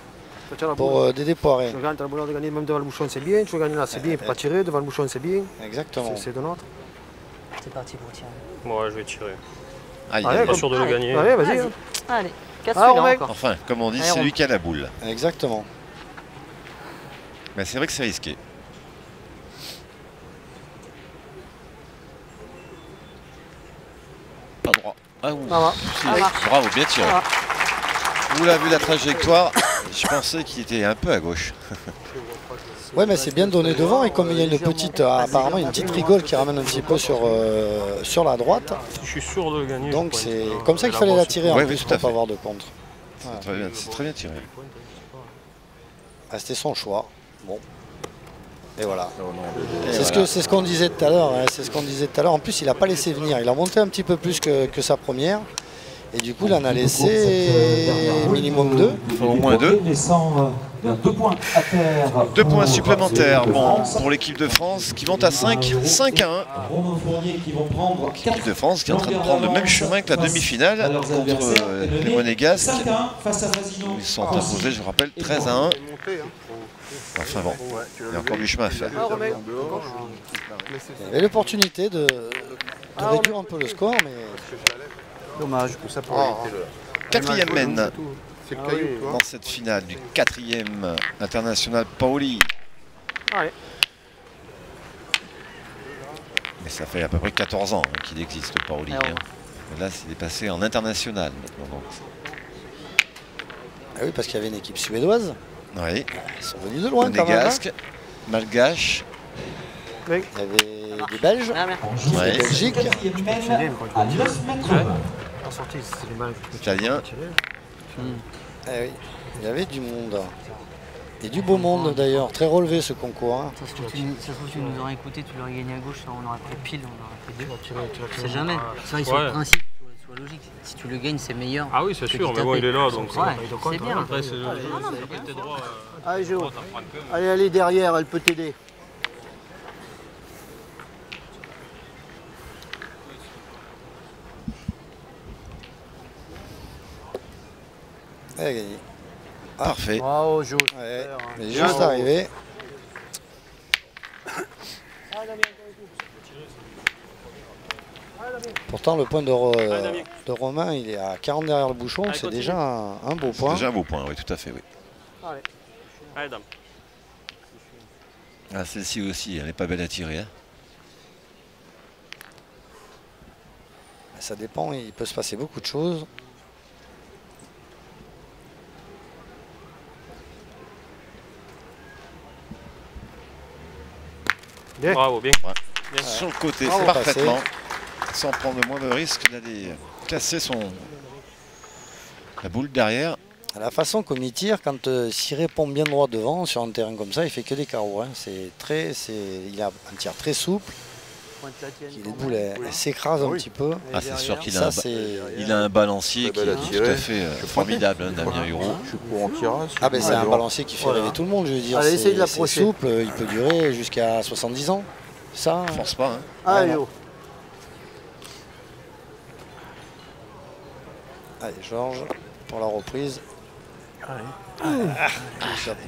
Speaker 2: pour Dédé Poiré.
Speaker 4: Tu gagnes, tu as le bonheur de gagner même devant le bouchon, c'est bien. Tu gagnes là, c'est bien. Il ne faut pas tirer. Devant le bouchon, c'est bien.
Speaker 2: Exactement.
Speaker 4: C'est de notre.
Speaker 8: C'est parti pour tirer.
Speaker 4: Ouais, je vais tirer.
Speaker 1: Aïe,
Speaker 4: Allez,
Speaker 1: aïe,
Speaker 4: pas
Speaker 1: aïe.
Speaker 4: sûr de le
Speaker 8: Allez.
Speaker 4: gagner.
Speaker 7: Allez, vas-y. hein.
Speaker 8: Allez, casse
Speaker 5: Ah,
Speaker 8: celui-là
Speaker 5: Romain.
Speaker 8: encore.
Speaker 1: Enfin, comme on dit,
Speaker 8: Allez,
Speaker 1: c'est
Speaker 8: on-
Speaker 1: lui qui a la boule.
Speaker 2: Exactement.
Speaker 1: Mais c'est vrai que c'est risqué. Pas droit. Ah, ouh.
Speaker 5: Ça va.
Speaker 1: Si, bravo, bien tiré.
Speaker 8: Ça va.
Speaker 1: Vous l'avez vu la trajectoire, je pensais qu'il était un peu à gauche.
Speaker 2: Ouais, mais c'est bien donné devant. Et comme il y a une petite, apparemment, une petite rigole qui ramène un petit peu sur la droite.
Speaker 4: Je suis sûr de le gagner.
Speaker 2: Donc
Speaker 4: je
Speaker 2: c'est
Speaker 4: pointe.
Speaker 2: comme ça qu'il fallait la tirer en
Speaker 1: Ouais,
Speaker 2: plus
Speaker 1: oui, tout
Speaker 2: pour
Speaker 1: à
Speaker 2: pas
Speaker 1: fait.
Speaker 2: avoir de contre.
Speaker 1: C'est très bien tiré.
Speaker 2: Ah, c'était son choix. Bon. Et voilà.
Speaker 1: Et
Speaker 2: C'est
Speaker 1: voilà.
Speaker 2: ce qu'on disait tout à l'heure. Hein, c'est ce qu'on disait tout à l'heure. En plus, il n'a pas laissé venir. Il a monté un petit peu plus que sa première. Et du coup, il en a laissé minimum 2.
Speaker 1: Il faut au moins 2.
Speaker 9: 2 points à terre.
Speaker 1: 2 points supplémentaires bon, pour l'équipe de France qui monte à 5 à 1.
Speaker 9: Romain Fournier qui vont prendre
Speaker 1: L'équipe de France qui est en train de prendre le même chemin que la demi-finale contre les Monégasques.
Speaker 9: 5-1 face à Fasino.
Speaker 1: Ils sont imposés, je rappelle, 13 à 1.
Speaker 7: Monter, hein.
Speaker 1: Enfin bon, il y a encore du chemin à faire.
Speaker 7: Mais
Speaker 2: Il avait l'opportunité de réduire un peu le score, mais
Speaker 5: Dommage.
Speaker 6: Ça pourrait
Speaker 7: Oh.
Speaker 6: éviter le...
Speaker 1: Quatrième mène
Speaker 7: c'est le caillou, tu vois.
Speaker 1: dans cette finale du 4e international Paoli.
Speaker 4: Allez.
Speaker 1: Mais ça fait à peu près 14 ans hein, qu'il existe le Paoli.
Speaker 8: Ah ouais.
Speaker 1: Hein. Et là, il est passé en international maintenant. Donc.
Speaker 2: ah oui, parce qu'il y avait une équipe suédoise.
Speaker 1: Oui,
Speaker 2: Ils sont venus de loin quand même. Hein.
Speaker 1: Monégasque, Malgache,
Speaker 2: Il y avait des Belges,
Speaker 8: Ah, merde.
Speaker 1: ouais,
Speaker 2: des Belgiques.
Speaker 9: Quatrième mène à 9 mètres.
Speaker 4: En sortie, c'est les balles.
Speaker 1: Italien.
Speaker 2: Ah oui, il y avait du monde. Et du beau monde d'ailleurs, très relevé ce concours. Hein.
Speaker 8: Ça se trouve, tu nous aurais écouté, tu l'aurais gagné à gauche, on aurait pris pile, on aurait pris 2. Tu sais jamais. C'est vrai que sur
Speaker 4: Ouais.
Speaker 8: le principe, soit logique. Si tu le gagnes, c'est meilleur.
Speaker 4: Ah oui, c'est
Speaker 8: que
Speaker 4: sûr,
Speaker 8: d'y
Speaker 4: mais bon,
Speaker 8: taper.
Speaker 4: il est là, donc
Speaker 8: Ouais,
Speaker 4: il te
Speaker 8: c'est
Speaker 4: compte.
Speaker 8: bien.
Speaker 4: Après, c'est
Speaker 8: Non, non, mais
Speaker 4: t'es droit.
Speaker 5: Allez, Géo. Allez, allez derrière, elle peut t'aider.
Speaker 2: Elle a gagné.
Speaker 1: Parfait.
Speaker 5: Bravo, Géo.
Speaker 2: Ouais,
Speaker 5: Super, hein.
Speaker 2: mais juste arrivé. Pourtant, le point de Romain, il est à 40 derrière le bouchon.
Speaker 4: Allez,
Speaker 2: C'est
Speaker 4: continue.
Speaker 2: déjà un beau
Speaker 1: C'est
Speaker 2: point.
Speaker 1: déjà un beau point, oui, tout à fait. Oui.
Speaker 4: Allez, dame.
Speaker 1: Ah, celle-ci aussi, elle n'est pas belle à tirer. Hein.
Speaker 2: Ça dépend, il peut se passer beaucoup de choses.
Speaker 4: Bravo, bien.
Speaker 1: Sur le côté,
Speaker 2: Bravo,
Speaker 1: parfaitement. Sans prendre le moindre risque d'aller casser la boule derrière.
Speaker 2: À la façon comme il tire, quand s'il répond bien droit devant sur un terrain comme ça, il fait que des carreaux. Hein. Il a un tir très souple. Les boules s'écrasent un petit peu.
Speaker 1: Ah, c'est sûr qu'il a, il a un balancier qui est tout à fait formidable, hein, Damien Hureau.
Speaker 2: Ah ben c'est un balancier qui fait rêver tout le monde, je veux dire. C'est souple, il peut durer jusqu'à 70 ans. Ça,
Speaker 1: je pense pas. Hein.
Speaker 5: Allez,
Speaker 2: allez, Georges, pour la reprise.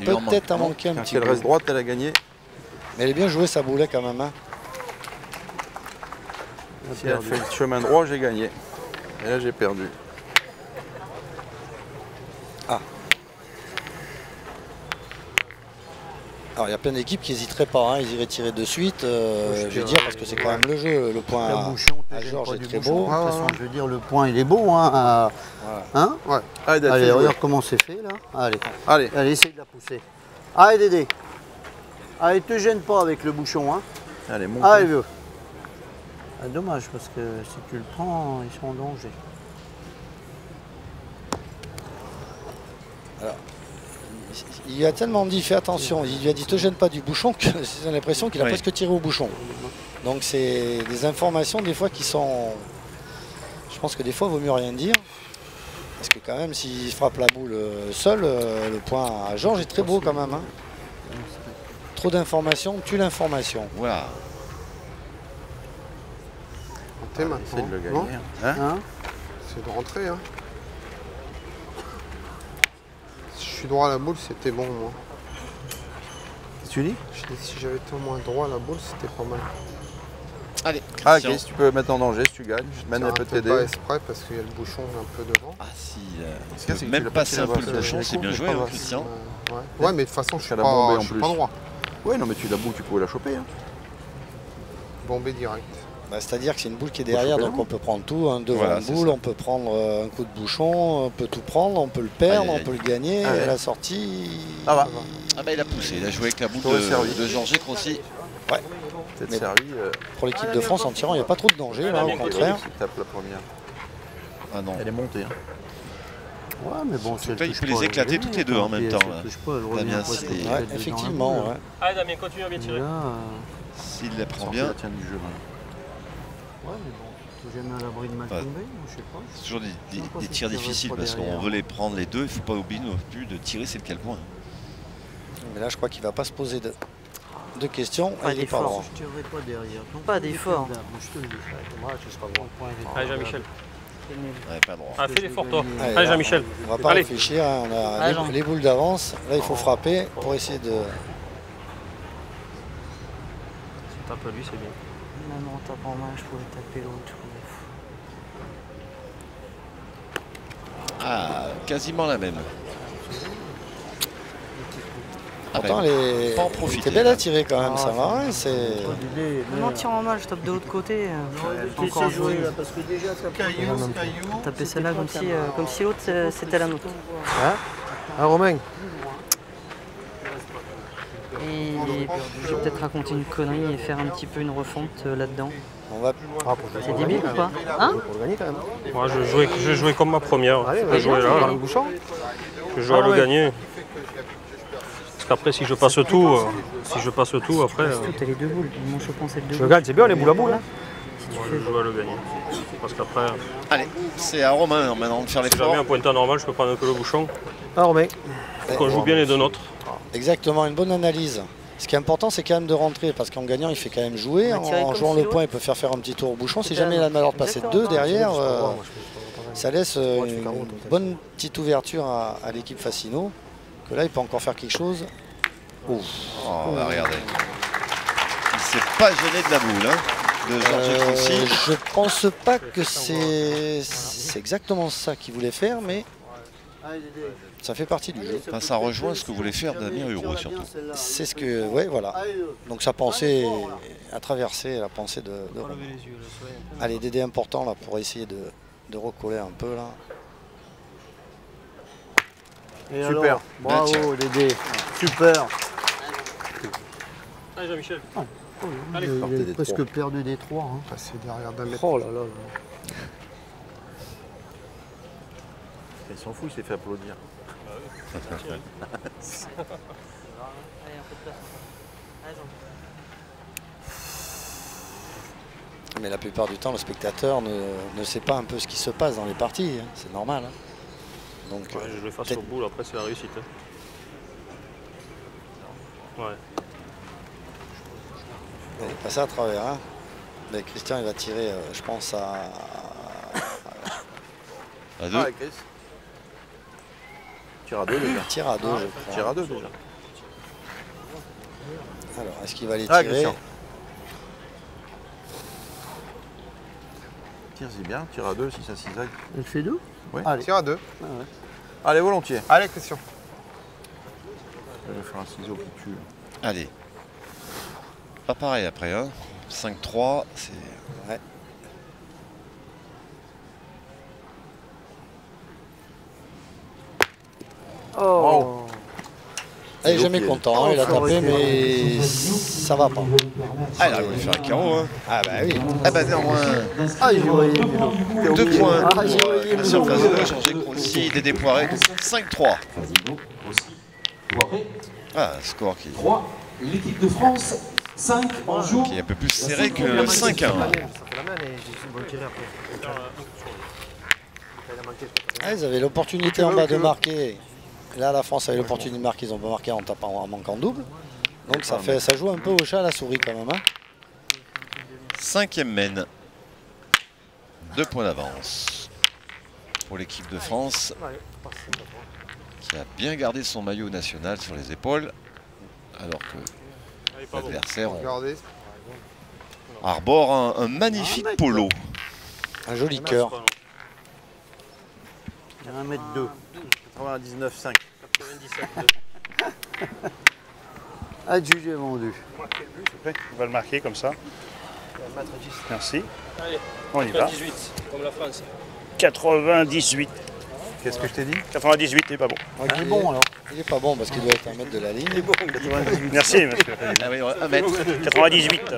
Speaker 2: Peut-être à manquer un petit peu.
Speaker 6: Elle reste droite, elle a gagné.
Speaker 2: Mais elle est bien jouée sa boulet quand même. Hein.
Speaker 6: Si elle fait le chemin droit, j'ai gagné. Et là, j'ai perdu.
Speaker 2: Ah. Alors il y a plein d'équipes qui n'hésiteraient pas, hein. Ils iraient tirer de suite, je veux dire, parce que c'est quand même le jeu. Le point à Georges est très beau.
Speaker 5: De toute façon, je veux dire, le point il est beau. Hein, hein ouais. Allez, regarde comment c'est fait là. Allez, essaye de la pousser. Allez Dédé. Allez, te gêne pas avec le bouchon. Hein.
Speaker 6: Allez, monte.
Speaker 5: Allez, vieux. Ah, dommage, parce que si tu le prends, ils sont en danger.
Speaker 2: Alors, il lui a tellement dit, fais attention, il lui a dit, te gêne pas du bouchon, que j'ai l'impression qu'il a presque tiré au bouchon. Donc c'est des informations des fois qui sont... Je pense que des fois, il vaut mieux rien dire. Parce que quand même, s'il frappe la boule seul, le point à Georges est très beau quand même. Hein. Trop d'informations tue l'information.
Speaker 1: Voilà.
Speaker 7: C'est de le gagner. Hein c'est de rentrer. Hein. Si je suis droit à la boule, c'était bon, moi.
Speaker 6: Tu dis?
Speaker 7: Si j'avais été au moins droit à la boule, c'était pas mal.
Speaker 1: Allez,
Speaker 6: ah, ok, si tu peux mettre en danger, si tu gagnes, Mène peut t'aider.
Speaker 7: Pas exprès parce qu'il y a le bouchon un peu devant.
Speaker 1: Ah si, même passer un peu le bouchon, c'est bien joué, hein, Christian.
Speaker 7: Ouais, mais de toute façon, je suis pas droit.
Speaker 6: Ouais, non, mais la boule, tu pouvais la choper. Hein.
Speaker 7: Bomber direct.
Speaker 2: Bah, c'est-à-dire que c'est une boule qui est derrière, donc on peut prendre tout. Hein, devant une boule, on peut prendre un coup de bouchon, on peut tout prendre, on peut le perdre, on peut le gagner. Et la sortie...
Speaker 1: Ah bah il a poussé, il a joué avec la boule de Georges Crossi.
Speaker 2: Ouais.
Speaker 6: Mais servi,
Speaker 2: pour l'équipe de France en tirant, il n'y a pas trop de danger, là, au contraire.
Speaker 6: Tape la première.
Speaker 1: Ah non.
Speaker 6: Elle est montée. Hein.
Speaker 5: Ouais, mais bon,
Speaker 1: il peut les éclater toutes les deux en même temps. Damien,
Speaker 2: effectivement. Ouais.
Speaker 4: Allez Damien, continue à bien tirer.
Speaker 1: S'il la prend bien.
Speaker 6: Tient du jeu.
Speaker 5: Ouais, mais bon, t'es jamais à l'abri de mal tomber, je sais pas.
Speaker 1: C'est toujours des tirs difficiles parce qu'on veut les prendre les deux. Il ne faut pas oublier non plus de tirer, c'est lequel point.
Speaker 2: Mais là, je crois qu'il ne va pas se poser de questions.
Speaker 8: Pas d'effort.
Speaker 5: Je tirerai pas derrière.
Speaker 8: Pas d'effort.
Speaker 5: Je te le dis, tu seras bon.
Speaker 4: Allez Jean-Michel.
Speaker 1: Ouais, pas droit.
Speaker 4: Ah, fais l'effort toi. Allez Jean-Michel.
Speaker 2: On va pas réfléchir, hein. On a les boules d'avance. Là, il faut frapper pour essayer de...
Speaker 4: Si tu tapes lui, c'est bien.
Speaker 8: Même en tapant main, je pouvais taper l'autre.
Speaker 1: Ah, quasiment la même.
Speaker 2: Pourtant, t'es belle à tirer quand même, ça va.
Speaker 8: Même en tirant mal, je tape de l'autre côté. Encore joué.
Speaker 5: Parce que déjà,
Speaker 8: taper celle-là comme si l'autre c'était la nôtre.
Speaker 5: Ah, Romain.
Speaker 8: Et je vais peut-être raconter une connerie et faire un petit peu une refonte là-dedans. C'est débile ou pas? Hein?
Speaker 4: Moi, je jouais comme ma première. Je jouais là. Je jouais à le gagner. Parce qu'après, si je passe tout, après.
Speaker 8: T'as les deux boules. Moi, je pense être deux.
Speaker 5: Je gagne, c'est bien les boules à boules.
Speaker 4: Moi, je joue à le gagner. Parce qu'après.
Speaker 1: Allez, c'est à Romain maintenant de faire l'effort.
Speaker 4: Si jamais un pointeur normal, je peux prendre un peu le bouchon.
Speaker 5: Ah, Romain.
Speaker 4: Qu'on joue bien les deux nôtres.
Speaker 2: Exactement, une bonne analyse. Ce qui est important, c'est quand même de rentrer, parce qu'en gagnant, il fait quand même jouer. En jouant le point, il peut faire un petit tour au bouchon. Si jamais il a le malheur de passer deux derrière, ça laisse une bonne petite ouverture à l'équipe Fassino. Que là, il peut encore faire quelque chose.
Speaker 1: Oh, regardez. Il ne s'est pas gêné de la boule, hein, de Georges Crossi.
Speaker 2: Je pense pas que c'est exactement ça qu'il voulait faire, mais... Ça fait partie du jeu.
Speaker 1: Enfin, ça rejoint ce que voulait faire Damien Hureau surtout.
Speaker 2: C'est ce que... Ouais, voilà. Donc sa pensée a traversé la pensée de Romain. Allez, Dédé important là pour essayer de recoller un peu là.
Speaker 5: Et super. Alors, bravo Dédé. Super.
Speaker 4: Allez Jean-Michel.
Speaker 5: Il a presque perdu des trois. Hein.
Speaker 7: Passer derrière d'un mètre.
Speaker 5: Oh là là.
Speaker 6: Il s'en fout, il s'est fait applaudir.
Speaker 2: Mais la plupart du temps, le spectateur ne sait pas un peu ce qui se passe dans les parties. Hein. C'est normal. Hein. Donc,
Speaker 4: ouais, je le fasse au bout, après c'est la réussite. Hein. Ouais.
Speaker 2: Il est passé à travers. Hein. Mais Christian, il va tirer, je pense, à
Speaker 1: 2.
Speaker 6: Ah, Chris. Tire à 2 déjà.
Speaker 2: Tire à 2, je crois.
Speaker 6: Tire à 2 déjà.
Speaker 2: Alors, est-ce qu'il va les tirer?
Speaker 6: Tire-y bien, tire à 2 si ça cisaille.
Speaker 5: Il fait 2?
Speaker 6: Oui.
Speaker 7: Allez. Tire à 2.
Speaker 5: Ah ouais.
Speaker 6: Allez, volontiers.
Speaker 7: Allez, Christian.
Speaker 6: Je vais faire un ciseau qui tue.
Speaker 1: Allez. Pas pareil après, hein. 5-3, c'est...
Speaker 2: Ouais.
Speaker 5: Oh.
Speaker 2: Il est jamais content, hein, il a tapé, mais ça va pas.
Speaker 1: Ah, il a voulu faire un carreau, hein.
Speaker 2: Ah bah oui.
Speaker 1: Ah bah néanmoins,
Speaker 5: Ah, j'ai voyé.
Speaker 1: 2 points
Speaker 5: Ah, j'ai
Speaker 1: pour
Speaker 5: voyé.
Speaker 1: Christian Fazino, Jean-Jacques Rossi, Dédé Poiré, 5-3. Ah, score qui
Speaker 9: 3, l'équipe de France, 5 en joue.
Speaker 1: est un peu plus serré que le 5-1.
Speaker 2: Ah, ils avaient l'opportunité en bas de marquer. Là, la France avait l'opportunité de marquer, ils ont pas marqué en tapant, en manquant double. Donc ça joue un peu au chat à la souris quand même. Hein.
Speaker 1: 5e mène. 2 points d'avance pour l'équipe de France qui a bien gardé son maillot national sur les épaules alors que l'adversaire arbore un magnifique polo.
Speaker 2: Un joli cœur.
Speaker 5: Il y a 1m2.
Speaker 6: 99,5.
Speaker 4: 97.
Speaker 5: Adjugé vendu.
Speaker 10: On va le marquer comme ça. Merci.
Speaker 4: Allez,
Speaker 10: on y va.
Speaker 4: 98, comme la France.
Speaker 10: 98.
Speaker 6: Qu'est-ce que je t'ai dit?
Speaker 10: 98, il n'est pas bon.
Speaker 5: Il est bon alors.
Speaker 2: Il est pas bon parce qu'il doit être 1 mètre de la ligne. Il est bon.
Speaker 10: 98. Merci, monsieur.
Speaker 1: Ah oui, 1 mètre.
Speaker 10: 98.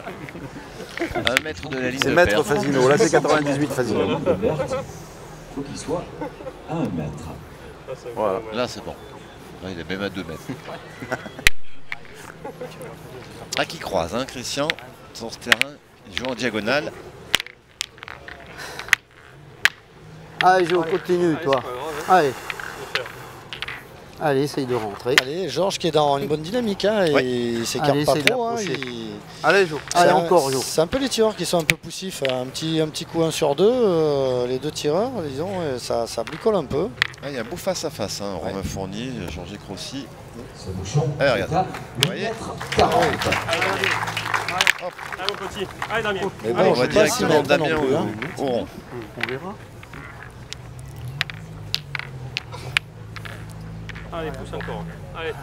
Speaker 1: 1 mètre de la ligne
Speaker 6: C'est
Speaker 1: de
Speaker 6: maître
Speaker 1: perte.
Speaker 6: Fazino. Là, c'est 98 Fazino.
Speaker 9: Il faut qu'il soit à 1 mètre.
Speaker 6: Voilà.
Speaker 1: Là, c'est bon. Là, il est même à 2 mètres. Ah, qui croise, hein, Christian, sur ce terrain. Il joue en diagonale.
Speaker 5: Allez, Jo, continue, toi. Allez. Allez, essaye de rentrer.
Speaker 2: Allez, Georges qui est dans une bonne dynamique. Hein, et il s'écarte pas trop. Hein,
Speaker 5: Allez, Jo. Allez, encore, Jo.
Speaker 2: C'est un peu les tireurs qui sont un peu poussifs. Un petit coup 1 sur 2. Les deux tireurs, disons, ça bricole un peu.
Speaker 1: Ah, il y a un beau face-à-face. Hein, Romain Fournier, Jean-Jacques Rossi.
Speaker 9: Allez,
Speaker 1: regarde. Vous voyez?
Speaker 4: Allez, mon petit. Allez, Damien.
Speaker 2: Mais bon,
Speaker 1: allez, on
Speaker 2: je
Speaker 1: va
Speaker 2: sais pas si
Speaker 1: directement
Speaker 2: maintenant
Speaker 1: Damien
Speaker 2: non plus, hein.
Speaker 1: au rond.
Speaker 5: On verra.
Speaker 4: Allez, pousse encore. Allez.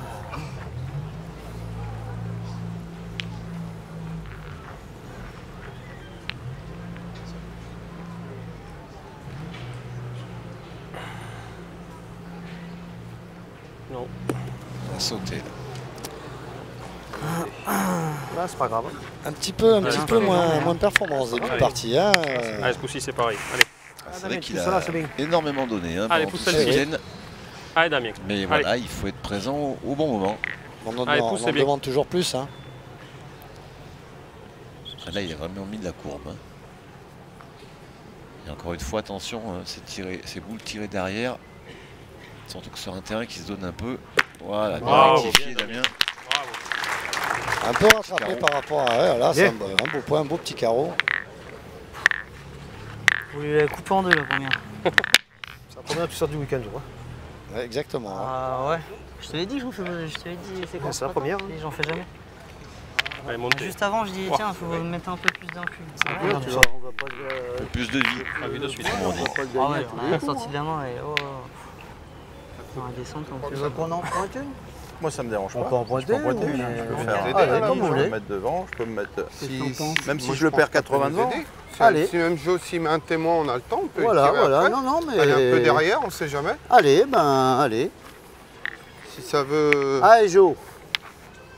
Speaker 4: Non.
Speaker 1: Il a sauté.
Speaker 5: Là, c'est pas grave.
Speaker 2: Un petit peu moins de performance début de partie. Hein.
Speaker 4: Allez, ce coup-ci, c'est pareil. Allez.
Speaker 1: C'est vrai qu'il a énormément donné. Hein,
Speaker 4: Allez,
Speaker 1: pendant
Speaker 4: pousse
Speaker 1: tout ce
Speaker 4: celle-ci.
Speaker 1: week-end.
Speaker 4: Allez, Damien.
Speaker 1: Mais voilà, il faut être présent au bon moment.
Speaker 2: On en
Speaker 4: Allez, pousse, c'est bien.
Speaker 2: demande toujours plus. Hein.
Speaker 1: Ah, là, il a vraiment mis de la courbe. Hein. Et encore une fois, attention, hein, ces boules tirées derrière. Surtout que sur un terrain qui se donne un peu. Voilà, bien rectifié, Damien.
Speaker 2: Un peu rattrapé par rapport à... Ouais, là, c'est un beau point, un beau petit carreau.
Speaker 8: Vous lui avez coupé en deux la première.
Speaker 5: C'est la première plus du week-end, je crois.
Speaker 2: Ouais, exactement.
Speaker 8: Ah ouais. Je te l'ai dit, je te l'ai dit, c'est quoi?
Speaker 5: C'est la première.
Speaker 8: J'en fais jamais.
Speaker 4: Allez, montez.
Speaker 8: Juste avant, je dis tiens, il faut mettre un peu plus d'influx.
Speaker 5: Tu vois, on va pas
Speaker 1: Un peu plus de vie.
Speaker 4: Ah oui, de suite.
Speaker 1: Comme on dit.
Speaker 8: Ah ouais, on a sorti de la main et oh. On va descendre en
Speaker 5: Tu
Speaker 8: plus.
Speaker 5: veux qu'on en pointe une?
Speaker 6: Moi, ça me dérange pas.
Speaker 5: On peut en pointer,
Speaker 6: Je peux en pointer,
Speaker 5: ou-
Speaker 6: hein. Je peux
Speaker 5: on
Speaker 6: faire
Speaker 5: peut
Speaker 6: un
Speaker 5: aider,
Speaker 6: je
Speaker 5: comme vous
Speaker 6: peux
Speaker 5: voulez.
Speaker 6: me mettre devant, je peux me mettre... Même si
Speaker 7: Moi,
Speaker 6: je le
Speaker 7: pense
Speaker 6: perds
Speaker 7: que ça peut
Speaker 6: 80
Speaker 7: nous
Speaker 6: devant.
Speaker 7: aider.
Speaker 5: Allez.
Speaker 7: Si même Joe, s'il met un témoin, on a le temps, on peut
Speaker 5: Voilà,
Speaker 7: tirer
Speaker 5: voilà.
Speaker 7: après.
Speaker 5: Non, non, mais...
Speaker 7: Aller un peu derrière, on ne sait jamais.
Speaker 5: Allez, ben, allez.
Speaker 7: Si ça veut...
Speaker 5: Allez, Jo.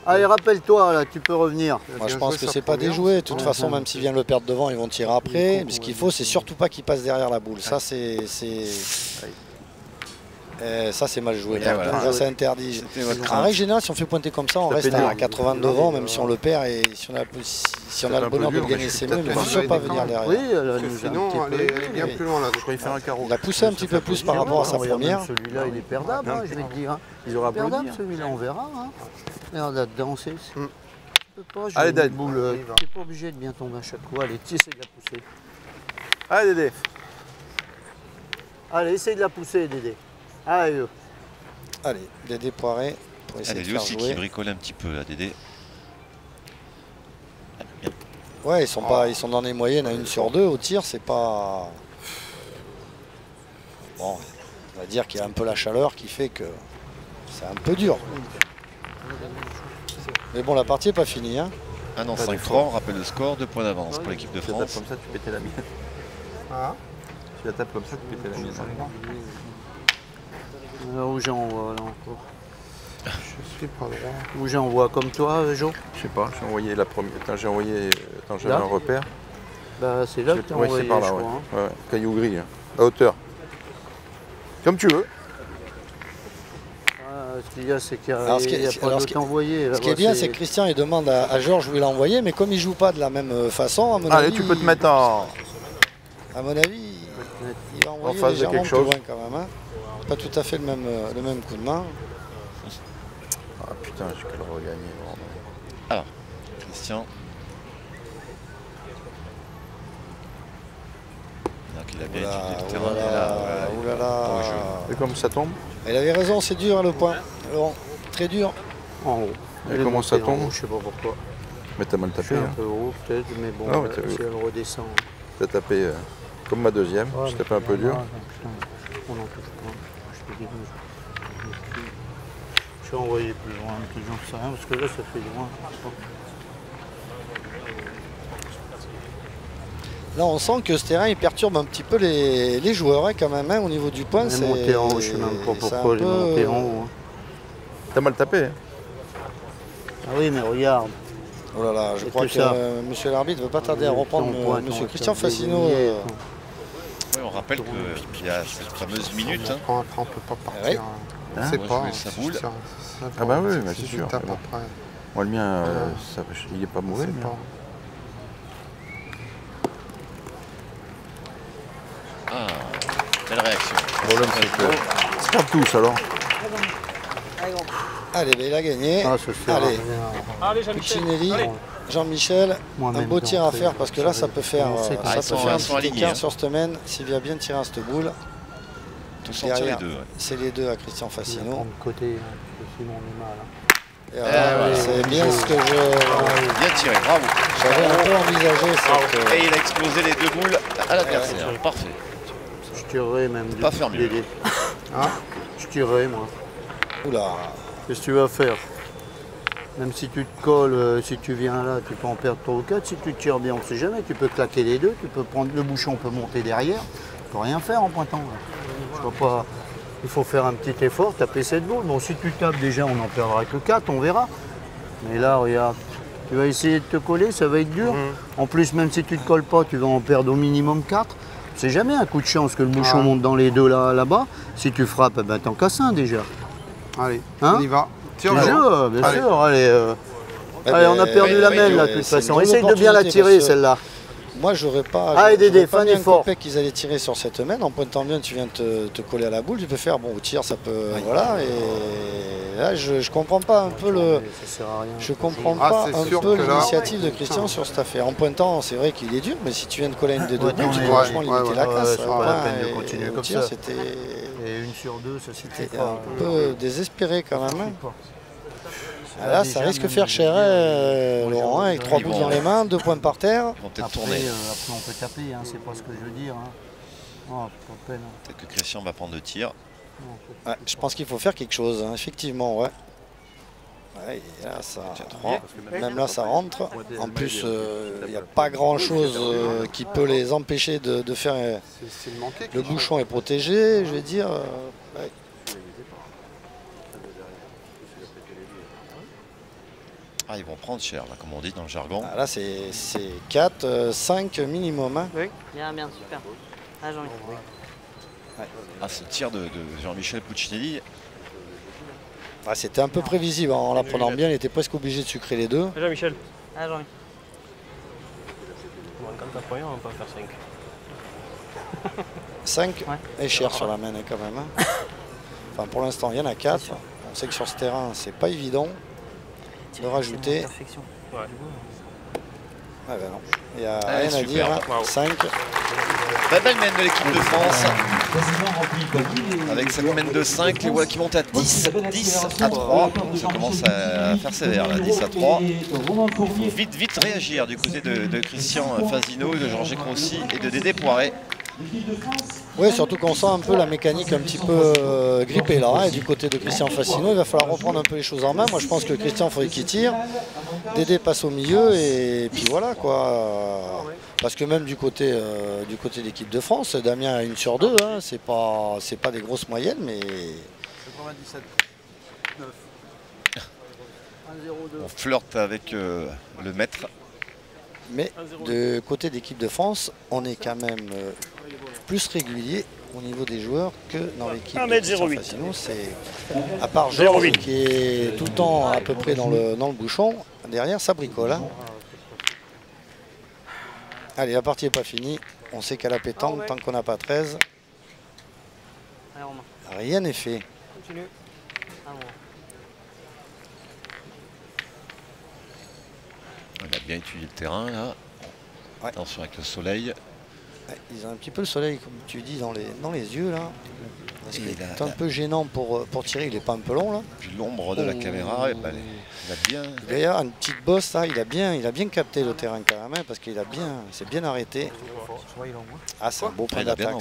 Speaker 5: Allez, rappelle-toi, là, tu peux revenir.
Speaker 2: Moi, je pense que c'est pas déjoué. De toute façon, même s'ils viennent le perdre devant, ils vont tirer après. Mais ce qu'il faut, c'est surtout pas qu'ils passent derrière la boule. Ça, c'est... Ça c'est mal joué.
Speaker 1: Ouais, voilà.
Speaker 2: Ça c'est interdit. En règle générale, si on fait pointer comme ça, on reste à 80 devant, même si on le perd et si on a le bonheur de gagner, c'est mieux, mais il ne faut pas venir derrière.
Speaker 5: Oui,
Speaker 7: sinon elle est bien plus loin là. Je crois qu'il fait un carreau.
Speaker 2: Il a poussé un petit peu plus par rapport à sa première.
Speaker 5: Celui-là, il est perdable, je vais te dire. Il aura perdable celui-là, on verra. Regarde là-dedans, c'est. Allez, Dad. Tu n'es pas obligé de bien tomber à chaque fois. Allez, essaye de la pousser. Allez, Dédé. Allez, essaye de la pousser, Dédé. Allez,
Speaker 2: Dédé Poiré pour essayer de
Speaker 1: lui
Speaker 2: faire
Speaker 1: aussi
Speaker 2: jouer.
Speaker 1: qui bricole un petit peu, là, Dédé.
Speaker 2: Ouais, ils sont dans les moyennes à 1 sur 2 au tir, c'est pas... Bon, on va dire qu'il y a un peu la chaleur qui fait que c'est un peu dur. Mais bon, la partie n'est pas finie. Hein.
Speaker 1: Ah non, 5 francs, on rappelle le score, 2 points d'avance pour l'équipe de France.
Speaker 6: Si tu tapes comme ça, tu pétais la mienne. Si tu la tapes comme ça, tu pétais la mienne.
Speaker 5: Où j'envoie là encore.
Speaker 7: Je suis pas droit.
Speaker 5: Où j'envoie comme toi, Jo?
Speaker 6: Je sais pas, j'ai envoyé la première. Attends, j'ai envoyé. Attends, j'avais un repère.
Speaker 5: Bah, c'est là que tu as envoyé,
Speaker 6: c'est par là,
Speaker 5: je
Speaker 6: ouais.
Speaker 5: crois.
Speaker 6: Ouais. Caillou gris, hein. À hauteur. Comme tu veux.
Speaker 5: Ce qu'il y a, c'est qu'il n'y a pas de t'envoyer.
Speaker 2: Ce qui est bien, c'est que Christian il demande à Georges où il a envoyé, mais comme il ne joue pas de la même façon, à mon
Speaker 6: Allez,
Speaker 2: avis,
Speaker 6: tu peux te mettre en.
Speaker 2: À mon avis, il va envoyer
Speaker 6: en face de
Speaker 2: légèrement
Speaker 6: quelque
Speaker 2: plus
Speaker 6: chose.
Speaker 2: loin quand même. Hein. Pas tout à fait le même coup de main.
Speaker 6: Ah putain, j'ai qu'à le regagner.
Speaker 1: Alors, Christian. Donc il a bien étudié le terrain.
Speaker 2: Oulala.
Speaker 6: Et comme ça tombe?
Speaker 2: Il avait raison, c'est dur le point. Laurent, très dur.
Speaker 5: En haut.
Speaker 6: Et comment ça tombe?
Speaker 5: Je sais pas pourquoi.
Speaker 6: Mais t'as mal tapé.
Speaker 5: Un peu haut peut-être, mais bon, si elle redescend.
Speaker 6: T'as tapé comme ma deuxième, j'ai tapé un peu dur.
Speaker 5: On n'en touche pas. Je vais envoyer plus loin, j'en sais rien, parce que là ça fait loin.
Speaker 2: Là on sent que ce terrain il perturbe un petit peu les joueurs hein, quand même hein, au niveau du point.
Speaker 5: C'est monté en haut, je sais même pas pourquoi il est monté en haut.
Speaker 6: T'as mal tapé hein?
Speaker 5: Ah oui mais regarde.
Speaker 2: Oh là là, je crois que monsieur l'arbitre ne veut pas tarder à reprendre monsieur Christian Fassino.
Speaker 1: Oui, on rappelle qu'il y a cette fameuse minute. Hein.
Speaker 7: Après on ne peut pas partir.
Speaker 1: Hein,
Speaker 7: c'est pas
Speaker 1: sa boule.
Speaker 6: Ah bah oui, c'est sûr.
Speaker 7: Bon.
Speaker 6: Moi le mien, il n'est pas mauvais.
Speaker 1: Ah, belle réaction.
Speaker 6: Le problème c'est que c'est pas tous alors.
Speaker 2: Allez, ben, il a gagné. Allez, Puccinelli, Jean-Michel, un beau tir à faire parce que là ça peut faire, un petit écart sur cette semaine s'il vient bien tirer à cette boule.
Speaker 1: Derrière,
Speaker 2: c'est les deux à Christian Fassino.
Speaker 5: Côté, sinon on est mal.
Speaker 2: C'est bien ce que je...
Speaker 1: Bien tiré, bravo.
Speaker 2: J'avais un peu envisagé cette...
Speaker 1: Et il a explosé les 2 boules à l'adversaire. Parfait.
Speaker 5: Je tirerais même.
Speaker 1: Pas faire mieux.
Speaker 5: Je tirerais moi.
Speaker 2: Oula.
Speaker 5: Qu'est-ce que tu vas faire? Même si tu te colles, si tu viens là, tu peux en perdre 3 ou 4. Si tu tires bien, on ne sait jamais. Tu peux claquer les deux. Tu peux prendre le bouchon, peut monter derrière. Tu peux rien faire en pointant. Je vois pas. Il faut faire un petit effort, taper cette boule. Bon, si tu tapes déjà, on n'en perdra que 4, on verra. Mais là, regarde, tu vas essayer de te coller, ça va être dur. En plus, même si tu ne te colles pas, tu vas en perdre au minimum 4. C'est jamais un coup de chance que le bouchon monte dans les deux là-bas. Si tu frappes, ben, t'en casses un déjà.
Speaker 7: Allez, on y va.
Speaker 5: Tire bien sûr, allez. Allez, on a perdu la mêle là, de toute façon. Essaye de bien la tirer celle-là.
Speaker 2: Moi, j'aurais pas.
Speaker 5: Allez, Dédé, fin d'effort.
Speaker 2: Qu'ils allaient tirer sur cette main. En pointant bien, tu viens de te coller à la boule. Tu peux faire, bon, au tir, ça peut. Voilà. Et là, je comprends pas un peu le. Je comprends pas un peu l'initiative de Christian sur cette affaire. En pointant, c'est vrai qu'il est dur, mais si tu viens de coller une des deux boules, tu peux franchement limiter la casse.
Speaker 5: C'est pas la peine de continuer comme ça.
Speaker 2: C'était.
Speaker 5: Et 1 sur 2, ça c'était
Speaker 2: un peu désespéré quand même. Là, ça risque de faire cher, Laurent, avec 3 boules dans les mains, 2 points par terre.
Speaker 5: Après, on peut taper, c'est pas ce que je veux dire.
Speaker 1: Peut-être que Christian va prendre 2 tirs.
Speaker 2: Ouais, je pense qu'il faut faire quelque chose, effectivement, ouais. Là, ça, même là, ça rentre. En plus, il n'y a pas grand-chose qui peut les empêcher de faire... Le bouchon est protégé, je vais dire.
Speaker 1: Ah, ils vont prendre cher, là, comme on dit dans le jargon.
Speaker 2: Ah, là, c'est 4, 5 minimum. Hein.
Speaker 8: Oui. Bien, super. Ah, Jean-Michel.
Speaker 1: Ouais. Ah, ce tir de Jean-Michel Puccinelli.
Speaker 2: Ah, c'était un peu prévisible. En la prenant bien, il était presque obligé de sucrer les deux.
Speaker 4: Jean-Michel.
Speaker 8: Ah, Jean-Mi.
Speaker 4: Quand t'as pas rien, on va pas faire
Speaker 2: 5 est cher sur la main quand même. Hein. Enfin, pour l'instant, il y en a 4. On sait que sur ce terrain, c'est pas évident de rajouter. Ah ben non, il n'y a rien à dire. 5.
Speaker 1: Très belle mène de l'équipe de France. Avec cette mène de 5, les voilà qui montent à 10 à 3. Ça commence à faire sévère là, 10 à 3. Il faut vite réagir du côté de Christian Fazino, de Georges Crossi et de Dédé Poiret.
Speaker 2: Oui, surtout qu'on sent un peu la mécanique un petit peu grippée là. Hein, et du côté de Christian Fazino, il va falloir reprendre un peu les choses en main. Moi je pense que Christian, il faudrait qu'il tire. Dédé passe au milieu et puis voilà quoi. Parce que même du côté de l'équipe de France, Damien a 1 sur 2. Hein, c'est pas des grosses moyennes, mais.
Speaker 5: 97. 9. 1-0-2.
Speaker 1: On flirte avec le maître.
Speaker 2: Mais de côté d'équipe de France, on est quand même plus régulier au niveau des joueurs que dans l'équipe de Christian Fazino. C'est à part Georges qui est tout le temps à peu près dans le bouchon, derrière ça bricole. Hein. Allez, la partie n'est pas finie. On sait qu'à la pétanque, tant qu'on n'a pas 13, rien n'est fait.
Speaker 8: Continue.
Speaker 1: On a bien étudié le terrain là. Ouais. Attention avec le soleil.
Speaker 2: Ouais, ils ont un petit peu le soleil, comme tu dis, dans les yeux là. C'est un peu gênant pour tirer, il n'est pas un peu long là.
Speaker 1: Puis l'ombre de la caméra, il a bien.
Speaker 2: D'ailleurs, une petite bosse là, il a bien capté le terrain quand même, parce qu'il s'est bien arrêté. Ah, c'est un beau point d'attaque.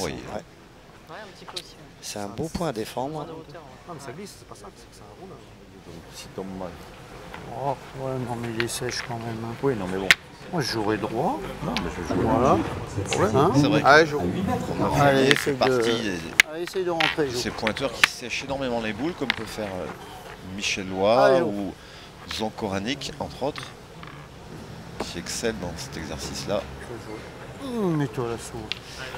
Speaker 2: C'est un beau point à défendre.
Speaker 5: Non, mais ça glisse, c'est pas ça, c'est que ça roule. S'il tombe mal. Oh, ouais, non, mais il est sèche quand même. Hein. Oui, non, mais bon. Moi, j'aurais droit. Non, mais je joue. Voilà.
Speaker 1: C'est vrai.
Speaker 5: Allez, essaye de rentrer.
Speaker 1: Ces pointeurs qui sèchent énormément les boules, comme peut faire Michel Loy ou Zankoranic, entre autres, qui excellent dans cet exercice-là.
Speaker 5: Mets-toi la souris.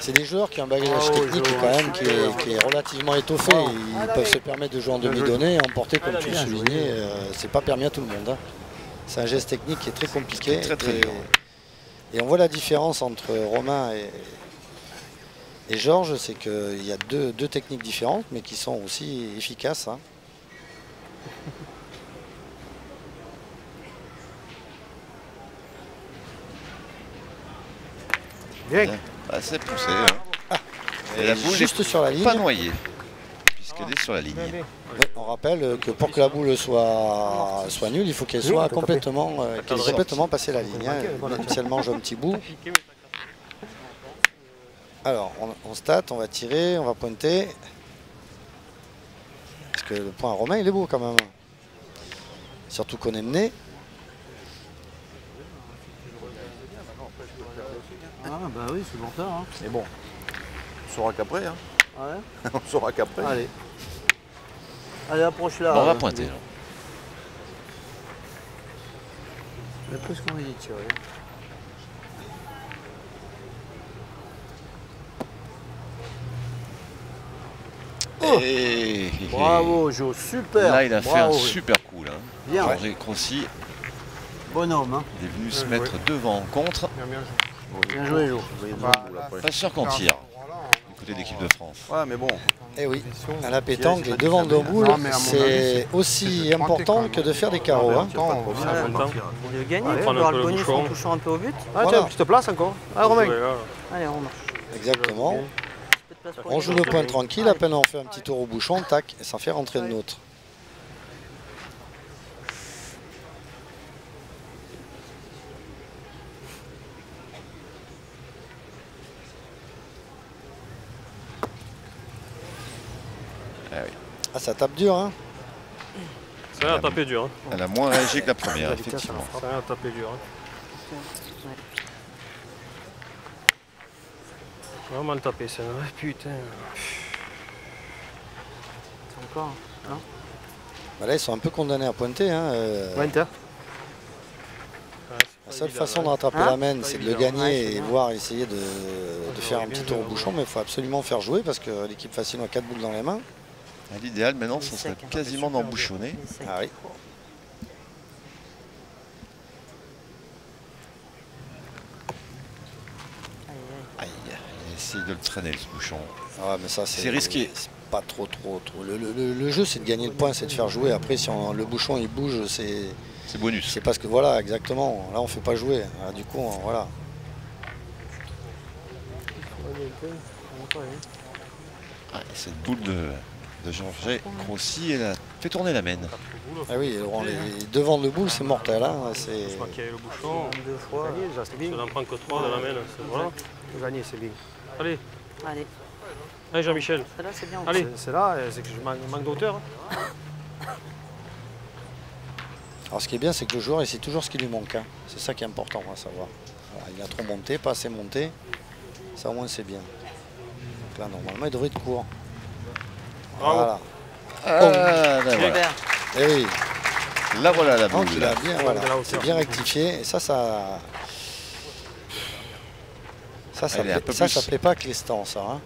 Speaker 2: C'est des joueurs qui ont un bagage technique quand même qui est relativement étoffé. Ils peuvent se permettre de jouer en demi-donnée et emporter, comme tu le soulignais, c'est pas permis à tout le monde. Hein. C'est un geste technique qui est très compliqué. Et on voit la différence entre Romain et Georges, c'est qu'il y a deux techniques différentes, mais qui sont aussi efficaces. Hein.
Speaker 1: Bien. C'est poussé. Hein. Et la boule
Speaker 2: juste sur la ligne.
Speaker 1: Pas noyée, puisqu'elle est sur la ligne.
Speaker 2: Oui, on rappelle que pour que la boule soit nulle, il faut qu'elle soit complètement passée la ligne. Hein. Même si elle mange un petit bout. Alors, on state, on va tirer, on va pointer. Parce que le point à Romain, il est beau quand même. Surtout qu'on est mené.
Speaker 5: Ah bah oui, c'est bon ça. Hein.
Speaker 6: Mais bon, on saura qu'après. Hein.
Speaker 5: Ouais.
Speaker 6: On saura qu'après.
Speaker 5: Allez. Allez, approche-là.
Speaker 1: Bon, on va pointer.
Speaker 5: Mais plus qu'on dit tirer. Bravo Jo, super.
Speaker 1: Là, il a fait un super coup là.
Speaker 5: Bien.
Speaker 1: Georges Crossi.
Speaker 5: Bonhomme. Hein.
Speaker 1: Il est venu se mettre devant en contre.
Speaker 5: Bien joué Jo.
Speaker 1: Pas sûr qu'on tire du côté de l'équipe de France.
Speaker 6: Ouais, mais bon.
Speaker 2: Eh oui, à la pétanque, les devants de boule, c'est aussi important que de faire des carreaux. Hein.
Speaker 8: De gagner, on aura le bonus en touchant un peu au but.
Speaker 4: Ah tiens, petite place encore. Ah Romain.
Speaker 8: Allez, on marche.
Speaker 2: Exactement. On joue le point tranquille, à peine on fait un petit tour au bouchon, tac, et ça fait rentrer le nôtre. Ah, ça tape dur, hein.
Speaker 4: Ça a tapé dur. Hein.
Speaker 1: Elle a moins réagi que la première, effectivement.
Speaker 4: Ça a tapé dur. Hein. Vraiment le taper, ça. Putain.
Speaker 8: C'est encore, non?
Speaker 2: Bah là, ils sont un peu condamnés à pointer. Hein, La seule façon de rattraper la main, c'est de le gagner et voir essayer de faire un petit tour au bouchon, mais il faut absolument faire jouer parce que l'équipe Fasino a 4 boules dans les mains.
Speaker 1: L'idéal maintenant, ce serait quasiment d'embouchonner.
Speaker 2: Ah oui.
Speaker 1: Aïe, il essaye de le traîner ce bouchon.
Speaker 2: Ah, mais ça,
Speaker 1: c'est risqué.
Speaker 2: Pas trop. Le jeu, c'est de gagner le point, c'est de faire jouer. Après, si le bouchon il bouge, c'est
Speaker 1: bonus.
Speaker 2: C'est parce que voilà, exactement. Là, on fait pas jouer. Alors, du coup, voilà.
Speaker 1: Ah, cette boule de Georges Grossi, elle a fait tourner la main.
Speaker 2: Ah oui, devant le boule, c'est mortel. Hein,
Speaker 4: c'est... Je crois qu'il y a le bouchon. 2 fois. Tu n'en prends que 3 de la main. Voilà.
Speaker 7: Gagner, c'est bien.
Speaker 4: Allez.
Speaker 8: Allez.
Speaker 4: Allez, Jean-Michel.
Speaker 8: Celle-là, c'est bien.
Speaker 4: Allez. C'est là, c'est que je manque d'auteur.
Speaker 2: Alors, ce qui est bien, c'est que le joueur, il sait toujours ce qui lui manque. Hein. C'est ça qui est important à savoir. Voilà, il a trop monté, pas assez monté. Ça, au moins, c'est bien. Donc là, normalement, il devrait être court.
Speaker 1: Bravo.
Speaker 2: Voilà.
Speaker 1: Ben voilà.
Speaker 2: Et oui.
Speaker 1: Là, voilà la boule.
Speaker 2: Voilà. C'est bien rectifié. Et ça plaît pas à Clestan, ça. Hein.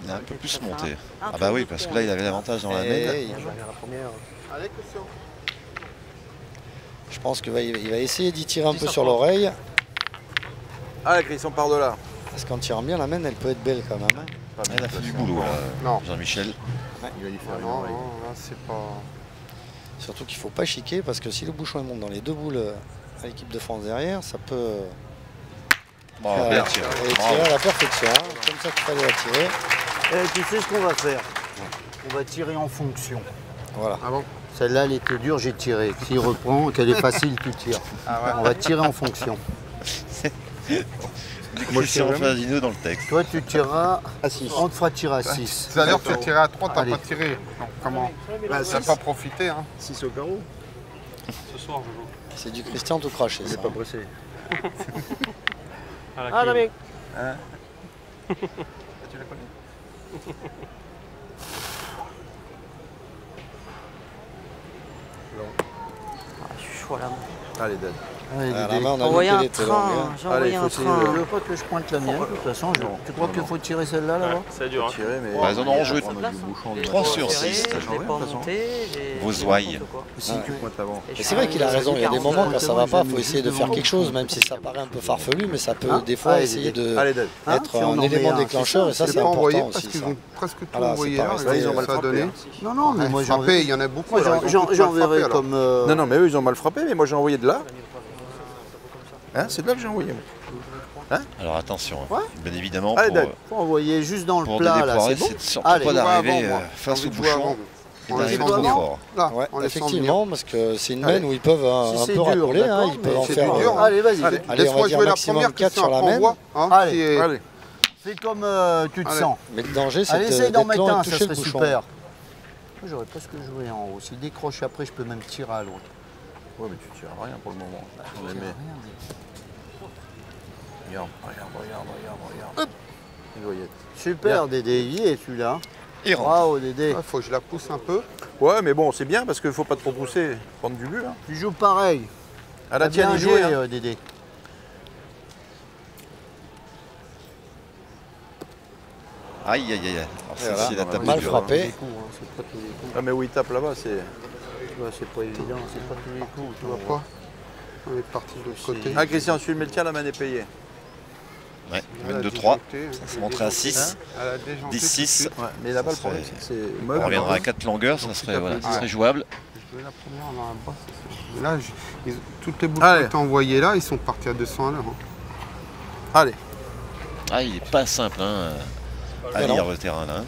Speaker 1: Il a un peu plus monté. Ah bah oui, parce que là, il avait l'avantage dans la main.
Speaker 2: Je pense qu'il va essayer d'y tirer un peu sur l'oreille.
Speaker 6: Ah, la Christian part de là.
Speaker 2: Parce qu'en tirant bien, la main, elle peut être belle quand même. Hein.
Speaker 1: Elle a fait du boulot, Jean-Michel.
Speaker 2: Ouais.
Speaker 7: Il va y faire non, là, c'est pas...
Speaker 2: Surtout qu'il ne faut pas chiquer, parce que si le bouchon monte dans les 2 boules à l'équipe de France derrière, ça peut...
Speaker 1: Bien tiré.
Speaker 2: Tirer à la perfection, hein. Comme ça qu'il fallait la tirer.
Speaker 5: Et tu sais ce qu'on va faire? On va tirer en fonction.
Speaker 2: Voilà.
Speaker 7: Ah bon?
Speaker 5: Celle-là, elle était dure, j'ai tiré. S'il reprend, qu'elle est facile, tu tires.
Speaker 7: Ah ouais.
Speaker 5: On va tirer en fonction.
Speaker 1: Christian Fasino dans le texte.
Speaker 5: Toi, tu tireras à 6. On te fera tirer à 6.
Speaker 7: Tout à l'heure, tu as tiré à 3, tu n'as pas tiré. Non, comment? Bah, tu n'as pas profité. Hein.
Speaker 6: 6 au carreau.
Speaker 4: Ce soir, je joue.
Speaker 2: C'est du Christian tout craché.
Speaker 6: Il n'est pas pressé.
Speaker 4: Ah, Damien.
Speaker 6: Hein? Tu la connais?
Speaker 8: Je suis chaud là.
Speaker 6: Allez, Dan.
Speaker 2: La main, on a
Speaker 8: envoyé un
Speaker 2: loupé
Speaker 8: train. J'ai envoyé un train.
Speaker 5: Je veux pas que je pointe la mienne, de toute façon. Tu crois qu'il faut tirer celle-là, là-bas?
Speaker 4: C'est dur. Hein.
Speaker 1: Ils en auront joué 3 sur 6. Vos ouailles.
Speaker 2: Et c'est vrai qu'il a raison. Il y a des moments quand ça va pas, il faut essayer de faire quelque chose, même si ça paraît un peu farfelu, mais ça peut des fois essayer d'être un élément déclencheur, et ça, c'est important aussi.
Speaker 7: Parce qu'ils ont presque tout envoyé là.
Speaker 6: Ils ont mal frappé.
Speaker 5: Non, mais moi,
Speaker 7: frappé, il y en a beaucoup.
Speaker 5: J'enverrai comme...
Speaker 6: Non, mais eux, ils ont mal frappé, mais moi, j'ai envoyé de là. Hein, c'est de là que j'ai envoyé.
Speaker 1: Hein? Alors attention, bien évidemment,
Speaker 5: pour envoyer juste dans le
Speaker 1: plat,
Speaker 5: là,
Speaker 1: c'est bon. C'est surtout pas d'arriver face au bouchon et d'arriver trop fort.
Speaker 2: Ouais, effectivement, parce que c'est une main où ils peuvent un peu raccoler, ils peuvent en faire...
Speaker 5: Allez, vas-y.
Speaker 2: Allez, on va dire maximum 4 sur la main.
Speaker 5: Allez, fais comme tu te sens.
Speaker 2: Mais le danger, c'est
Speaker 5: essaye d'en mettre un,
Speaker 2: de
Speaker 5: ça
Speaker 2: toucher le
Speaker 5: serait
Speaker 2: bouchon.
Speaker 5: super. J'aurais presque joué en haut. S'il décroche après, je peux même tirer à l'autre.
Speaker 6: Ouais, mais tu tires à rien pour le moment. Regarde. Une voyette.
Speaker 5: Super, Dédé, il est celui-là.
Speaker 2: Bravo,
Speaker 5: Dédé.
Speaker 7: Il faut que je la pousse un peu.
Speaker 6: Ouais, mais bon, c'est bien parce qu'il ne faut pas trop pousser, prendre du but. Hein.
Speaker 5: Tu joues pareil.
Speaker 6: À la tienne, il
Speaker 5: joué,
Speaker 6: hein.
Speaker 5: Dédé.
Speaker 1: Aïe, aïe, aïe.
Speaker 2: C'est la tape mal frappé.
Speaker 6: Ah, mais où il tape là-bas, c'est...
Speaker 5: C'est pas évident, c'est pas tous les coups.
Speaker 7: Tu vois pas? On est parti de l'autre côté.
Speaker 6: Ah, Christian, suis le tien, la main est payée.
Speaker 1: Ouais, mène de 3, ça s'est montré à 6, 10-6.
Speaker 6: Ouais, mais là-bas, le problème, c'est
Speaker 1: on reviendra à 4 longueurs, ça serait jouable.
Speaker 7: La première, on a un bas. Là, toutes les boules qui ont été envoyées là, ils sont partis à 200 à l'heure.
Speaker 6: Allez.
Speaker 1: Ah, il est pas simple à lire le terrain là.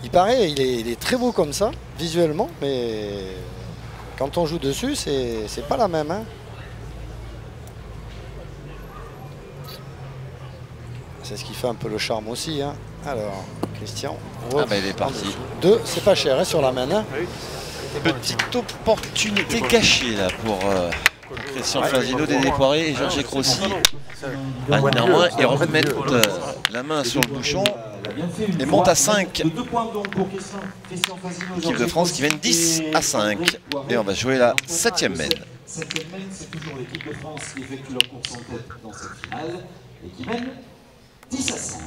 Speaker 2: Il paraît, il est très beau comme ça, visuellement, mais quand on joue dessus, c'est pas la même. Hein. C'est ce qui fait un peu le charme aussi. Hein. Alors, Christian.
Speaker 1: Il est parti.
Speaker 2: 2, c'est pas cher hein, sur la main. Hein.
Speaker 1: Petite opportunité gâchée là pour Christian Fasino, Dédé Poiré et Georges Grossi. Néanmoins, ils remettent la main sur le bouchon et montent à 5. L'équipe de France qui mène 10 à 5. Et on va jouer la 7e mène.
Speaker 9: Cette semaine, c'est toujours l'équipe de France qui effectue leur course en tête dans cette finale et qui mène 10-5.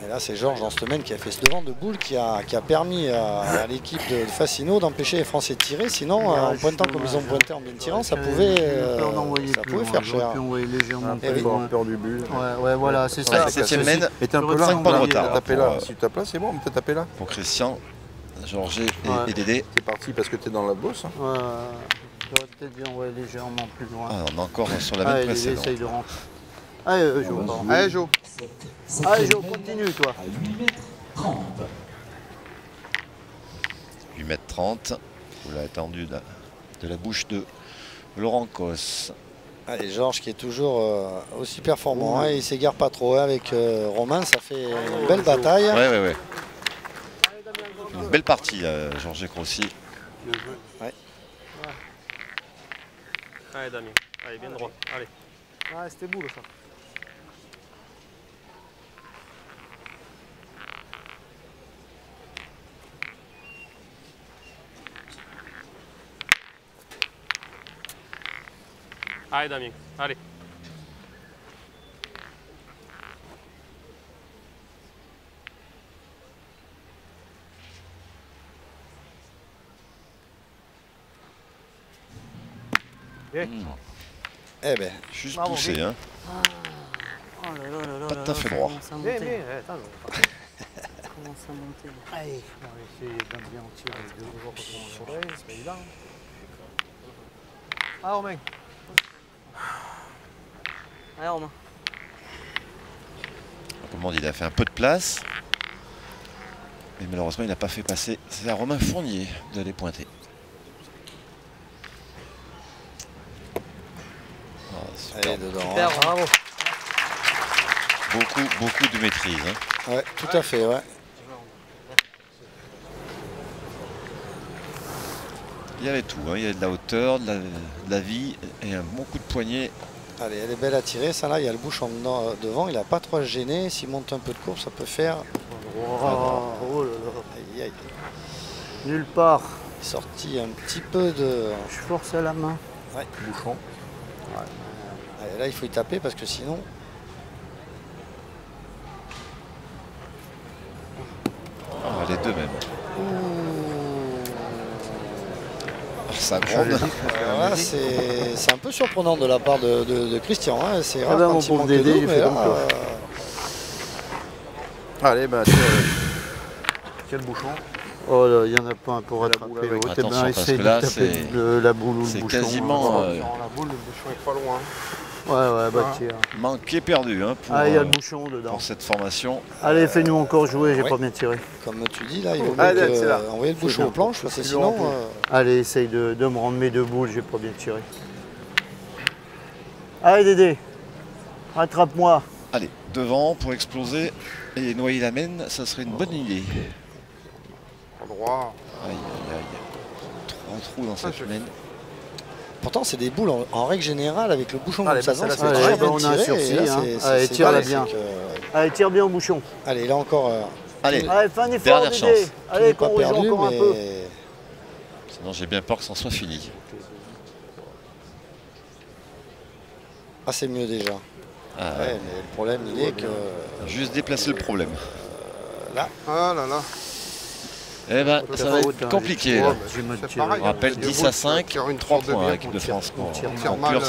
Speaker 2: Et là, c'est Georges en semaine qui a fait ce devant de boule qui a permis à l'équipe de Fassino d'empêcher les Français de tirer. Sinon, en pointant comme ils ont pointé en bien tirant, ça pouvait faire cher.
Speaker 6: Peur du but.
Speaker 5: Ouais, voilà, c'est ça.
Speaker 1: Cette semaine,
Speaker 6: était un peu là,
Speaker 1: 5 points de retard.
Speaker 6: Taper là. Si tu tapes là, c'est bon, mais t'as tapé là.
Speaker 1: Pour Christian, Georges et Dédé.
Speaker 6: C'est parti parce que t'es dans la bosse.
Speaker 5: Ouais, j'aurais peut-être dû envoyer légèrement plus loin.
Speaker 1: Ah, on est encore sur la même précédente.
Speaker 5: Essaye de rentrer. Allez, Jo.
Speaker 7: Allez, Jo.
Speaker 5: Allez, Jo, continue, toi.
Speaker 9: 8m30.
Speaker 1: 8m30. Vous l'avez attendu de la bouche de Laurent Cos.
Speaker 2: Allez, Georges qui est toujours aussi performant. Hein, il ne s'égare pas trop. Hein, avec Romain, ça fait une belle bataille.
Speaker 1: Ouais. Une belle partie, Georges Crossi.
Speaker 2: Ouais.
Speaker 4: Allez, Damien. Allez, bien droit. Allez.
Speaker 5: Ah, c'était boule, ça.
Speaker 4: Allez, Damien. Allez.
Speaker 2: Eh ben,
Speaker 1: juste poussé, hein. Pas tout à fait droit.
Speaker 8: Commence à monter.
Speaker 5: Allez, on va essayer de bien tirer les deux jours pour le soleil, c'est pas évident. Ah, Romain.
Speaker 8: Allez, Romain.
Speaker 1: Comment il a fait un peu de place. Mais malheureusement, il n'a pas fait passer. C'est à Romain Fournier d'aller pointer.
Speaker 2: Allez, dedans.
Speaker 8: Super, bravo.
Speaker 1: Beaucoup de maîtrise. Hein.
Speaker 2: Ouais, tout à fait, ouais.
Speaker 1: Il y avait tout, hein. Il y avait de la hauteur, de la vie et un bon coup de poignet.
Speaker 2: Allez, elle est belle à tirer, ça là, il y a le bouchon devant, il n'a pas trop à se gêner. S'il monte un peu de course, ça peut faire.
Speaker 5: Oh là là.
Speaker 2: Aïe, aïe.
Speaker 5: Nulle part.
Speaker 2: Sorti un petit peu de.
Speaker 5: Je force à la main.
Speaker 2: Ouais.
Speaker 5: Bouchon.
Speaker 2: Ouais. Allez, là, il faut y taper parce que sinon.
Speaker 1: Oh, les deux même. Ça gronde.
Speaker 2: Voilà, c'est un peu surprenant de la part de Christian. Hein. C'est rare quand il manque de dos, mais là,
Speaker 6: Allez, bah quel bouchon.
Speaker 5: Oh là, il n'y en a pas un pour rattraper l'autre.
Speaker 1: Attention, parce que là,
Speaker 5: la boule ou le bouchon.
Speaker 1: C'est quasiment...
Speaker 7: La boule, le bouchon est pas loin.
Speaker 5: Ouais, bah tiens.
Speaker 1: Manqué perdu hein,
Speaker 5: il y a le bouchon dedans.
Speaker 1: Pour cette formation.
Speaker 5: Allez, fais-nous encore jouer, j'ai pas bien tiré.
Speaker 2: Comme tu dis, là, il faut envoyer le bouchon aux planches, parce que sinon...
Speaker 5: Allez, essaye de me rendre mes deux boules, j'ai pas bien tiré. Allez, Dédé, rattrape-moi.
Speaker 1: Allez, devant pour exploser et noyer la mène, ça serait une bonne idée.
Speaker 7: Droit.
Speaker 1: Aïe, aïe, aïe. 3 trous dans cette mène.
Speaker 2: Pourtant, c'est des boules en règle générale avec le bouchon comme ça.
Speaker 5: On a un sursis. Allez, tire-la bien. Allez, tire bien au bouchon.
Speaker 2: Allez, là encore.
Speaker 1: Allez,
Speaker 5: fais un effort,
Speaker 1: dernière
Speaker 5: Dédé.
Speaker 1: chance.
Speaker 5: Allez, qu'on rejoue encore un peu.
Speaker 1: Sinon, j'ai bien peur que ça soit fini.
Speaker 2: Ah, c'est mieux déjà.
Speaker 1: Ah,
Speaker 2: ouais, mais le problème, il est que...
Speaker 1: Juste déplacer le problème.
Speaker 2: Là.
Speaker 7: Ah là là.
Speaker 1: Eh ben, ça va être compliqué. Là.
Speaker 7: Pareil,
Speaker 1: on rappelle 10-5, 3 points à l'équipe de France pour conclure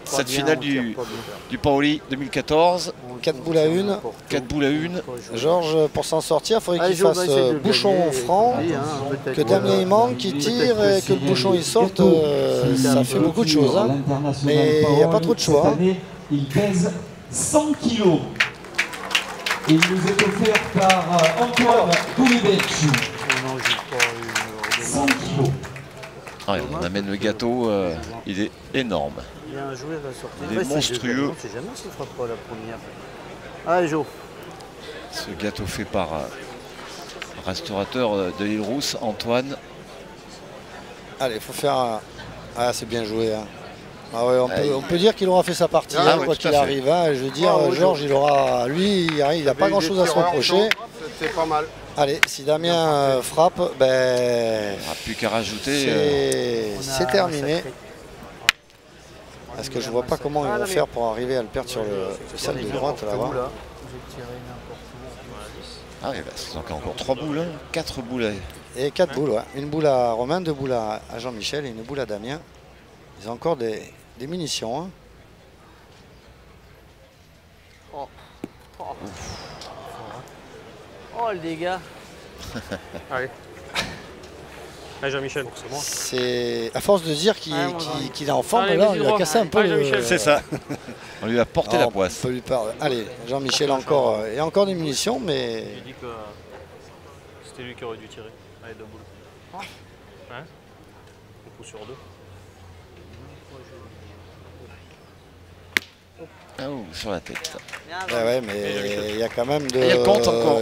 Speaker 1: cette finale du Paoli 2014.
Speaker 2: 4 boules à 1.
Speaker 1: 4 boules à 1.
Speaker 2: Georges, pour s'en sortir, il faudrait qu'il fasse bouchon franc, que Damien il manque, qu'il tire et que le bouchon il sorte. Ça fait beaucoup de choses. Hein. Mais il n'y a pas trop de choix.
Speaker 9: Année, il pèse 100 kilos. Et il nous est offert par Antoine Goulibetchou. 100 kilos.
Speaker 1: Ah, on amène le gâteau, il est énorme.
Speaker 5: Bien joué, va sortir.
Speaker 1: Il est monstrueux.
Speaker 5: On ne sait jamais s'il fera pas la première. Allez, Jo.
Speaker 1: Ce gâteau fait par un restaurateur de l'île Rousse, Antoine.
Speaker 2: Allez, il faut faire... Ah, c'est bien joué. Hein. Ah ouais, on peut dire qu'il aura fait sa partie, quoi qu'il arrive. Hein. Je veux dire, Georges, il aura, lui, il n'a pas grand-chose à se reprocher.
Speaker 7: C'est pas mal.
Speaker 2: Allez, si Damien frappe, ben...
Speaker 1: Il n'y aura plus qu'à rajouter.
Speaker 2: c'est terminé. Parce que je vois pas comment ils vont faire pour arriver à le perdre sur le cercle de droite là-bas.
Speaker 1: Ah oui, bah, c'est encore 3 boules, hein. 4 boules.
Speaker 2: Et 4 boules, ouais. Une boule à Romain, 2 boules à Jean-Michel et une boule à Damien. Ils ont encore des munitions. Hein.
Speaker 8: Oh le dégât.
Speaker 4: Allez. Allez Jean-Michel.
Speaker 2: C'est à force de dire qu'il est en forme, là, on lui a cassé un peu le...
Speaker 1: C'est ça. On lui a porté la poisse.
Speaker 2: Allez, Jean-Michel encore, et encore des munitions, mais...
Speaker 4: J'ai dit que c'était lui qui aurait dû tirer. Allez, 2 boules. Hein? Un coup sur 2.
Speaker 1: Oh, sur la tête.
Speaker 2: Ouais, mais il y a quand même de,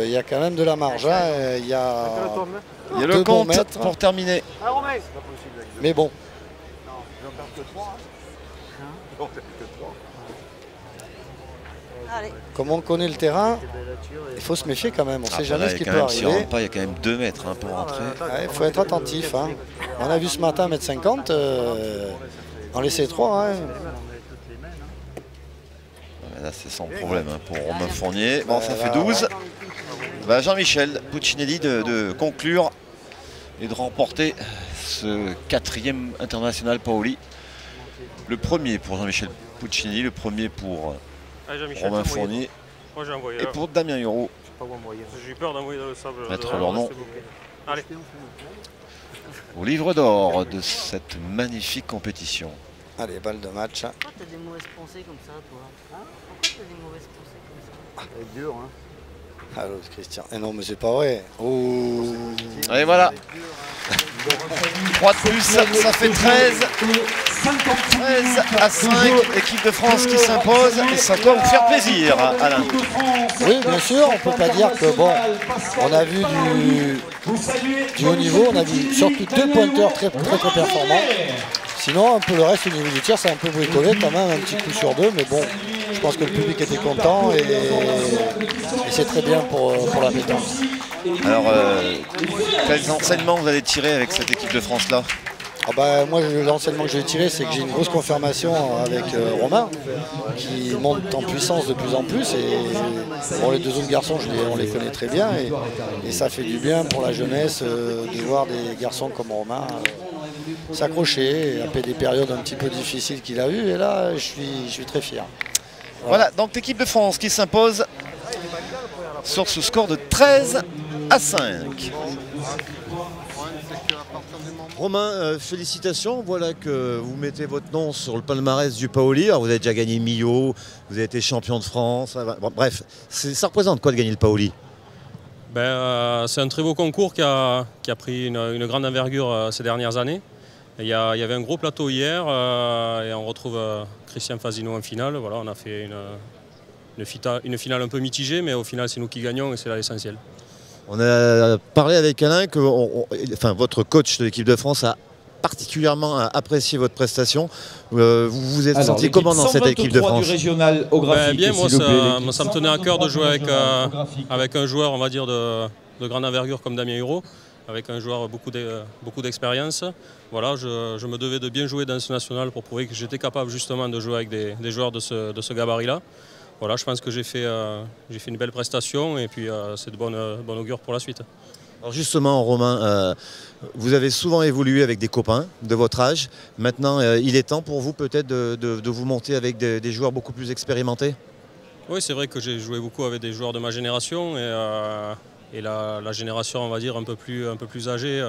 Speaker 1: il
Speaker 2: y a quand même de la marge. Hein. Il y a
Speaker 1: le compte pour terminer.
Speaker 2: Mais bon. Comme on connaît le terrain, il faut se méfier quand même. On ne sait jamais ce qui peut arriver.
Speaker 1: Il y a quand même 2 mètres hein, pour rentrer.
Speaker 2: Il faut être attentif. Hein. On a vu ce matin 1,50 m en laisser 3. Hein.
Speaker 1: Là, c'est sans problème hein, pour Romain Fournier. Bon, ça fait 12. Bah, Jean-Michel Puccinelli de conclure et de remporter ce 4e international Paoli. Le premier pour Jean-Michel Puccinelli, le premier pour Romain Fournier et pour Damien Hurault.
Speaker 4: J'ai eu peur d'envoyer dans le sable.
Speaker 1: Mettre leur nom
Speaker 4: Allez.
Speaker 1: Au livre d'or de cette magnifique compétition.
Speaker 2: Allez, balle de match.
Speaker 8: Pourquoi t'as des mauvaises pensées comme ça, toi? Pourquoi t'as des mauvaises pensées comme ça?
Speaker 5: C'est dur, hein.
Speaker 2: Allô, Christian. Eh non, mais c'est pas vrai. Oh.
Speaker 1: Et voilà. 3 de plus, ça fait 13. 13 à 5, équipe de France qui s'impose. Et ça doit vous faire plaisir, Alain.
Speaker 2: Oui, bien sûr. On ne peut pas dire que, bon, on a vu du haut niveau. On a vu surtout 2 pointeurs très performants. Sinon, un peu le reste au niveau du tir, c'est un peu bricolé quand même, un petit coup sur 2, mais bon, je pense que le public était content et c'est très bien pour la pétanque.
Speaker 1: Alors, quels enseignements vous allez tirer avec cette équipe de France-là?
Speaker 2: Moi, l'enseignement que je vais tirer, c'est que j'ai une grosse confirmation avec Romain, qui monte en puissance de plus en plus. Et pour les 2 autres garçons, on les connaît très bien. Et ça fait du bien pour la jeunesse de voir des garçons comme Romain s'accrocher après des périodes un petit peu difficiles qu'il a eues. Et là, je suis très fier.
Speaker 1: Voilà, donc l'équipe de France qui s'impose sur ce score de 13 à 5. Romain, félicitations, voilà que vous mettez votre nom sur le palmarès du Paoli. Alors, vous avez déjà gagné Millau, vous avez été champion de France. Bon, bref, ça représente quoi de gagner le Paoli?
Speaker 4: C'est un très beau concours qui a pris une grande envergure ces dernières années. Il y avait un gros plateau hier et on retrouve Christian Fasino en finale. Voilà, on a fait une finale un peu mitigée, mais au final c'est nous qui gagnons et c'est là l'essentiel.
Speaker 1: On a parlé avec Alain que votre coach de l'équipe de France a particulièrement apprécié votre prestation. Vous vous êtes senti comment dans cette équipe de France?
Speaker 3: Du régional au graphique,
Speaker 4: bien, moi ça me tenait à cœur de jouer avec un joueur, on va dire, de grande envergure comme Damien Hurault, avec un joueur beaucoup d'expérience. Voilà, je me devais de bien jouer dans ce national pour prouver que j'étais capable justement de jouer avec des joueurs de ce gabarit-là. Voilà, je pense que j'ai fait une belle prestation et puis c'est de bonne augure pour la suite.
Speaker 1: Alors justement, Romain, vous avez souvent évolué avec des copains de votre âge. Maintenant, il est temps pour vous peut-être de vous monter avec des joueurs beaucoup plus expérimentés?
Speaker 4: Oui, c'est vrai que j'ai joué beaucoup avec des joueurs de ma génération et la génération, on va dire, un peu plus âgée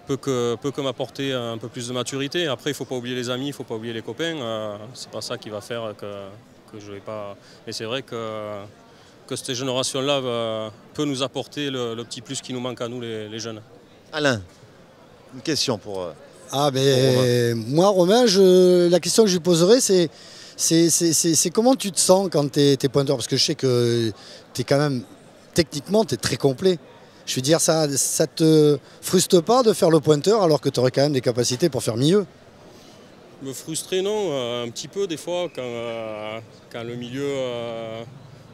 Speaker 4: peut que m'apporter un peu plus de maturité. Après, il ne faut pas oublier les amis, il ne faut pas oublier les copains. C'est pas ça qui va faire que je vais pas... Mais c'est vrai que cette génération-là peut nous apporter le petit plus qui nous manque à nous, les jeunes.
Speaker 1: Alain, une question pour
Speaker 2: Romain. Moi, Romain, la question que je lui poserais, c'est comment tu te sens quand tu es pointeur? Parce que je sais que tu es quand même, techniquement, tu es très complet. Je veux dire, ça te frustre pas de faire le pointeur alors que tu aurais quand même des capacités pour faire mieux?
Speaker 4: Me frustrer, non, un petit peu des fois, quand le milieu,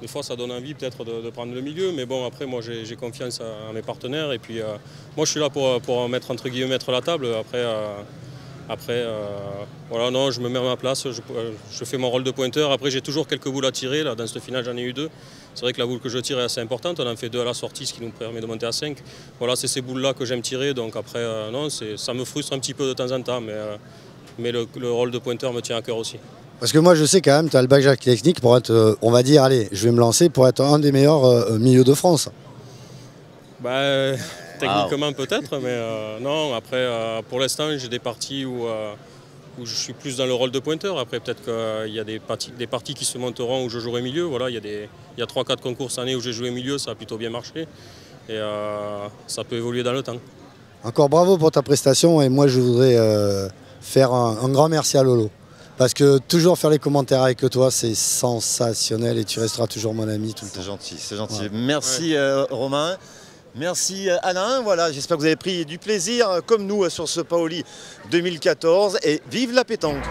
Speaker 4: des fois ça donne envie peut-être de prendre le milieu, mais bon après moi j'ai confiance à mes partenaires et puis moi je suis là pour mettre entre guillemets la table. Après Après, voilà, non, je me mets à ma place, je fais mon rôle de pointeur. Après, j'ai toujours quelques boules à tirer. Là, dans cette finale, j'en ai eu 2. C'est vrai que la boule que je tire est assez importante. On en fait 2 à la sortie, ce qui nous permet de monter à 5. Voilà, c'est ces boules-là que j'aime tirer. Donc après, non, ça me frustre un petit peu de temps en temps, mais le rôle de pointeur me tient à cœur aussi.
Speaker 2: Parce que moi, je sais quand même, tu as le bagage technique pour être, on va dire, allez, je vais me lancer pour être un des meilleurs milieux de France.
Speaker 4: Bah, techniquement peut-être, mais non, après, pour l'instant, j'ai des parties où je suis plus dans le rôle de pointeur. Après, peut-être qu'il y a des parties qui se monteront où je jouerai milieu. Voilà, il y a 3-4 concours cette année où j'ai joué milieu, ça a plutôt bien marché. Et ça peut évoluer dans le temps.
Speaker 2: Encore bravo pour ta prestation, et moi, je voudrais faire un grand merci à Lolo. Parce que toujours faire les commentaires avec toi, c'est sensationnel et tu resteras toujours mon ami tout le temps.
Speaker 1: C'est gentil, c'est gentil.
Speaker 2: Ouais.
Speaker 1: Merci Romain. Merci Alain. Voilà, j'espère que vous avez pris du plaisir comme nous sur ce Paoli 2014 et vive la pétanque.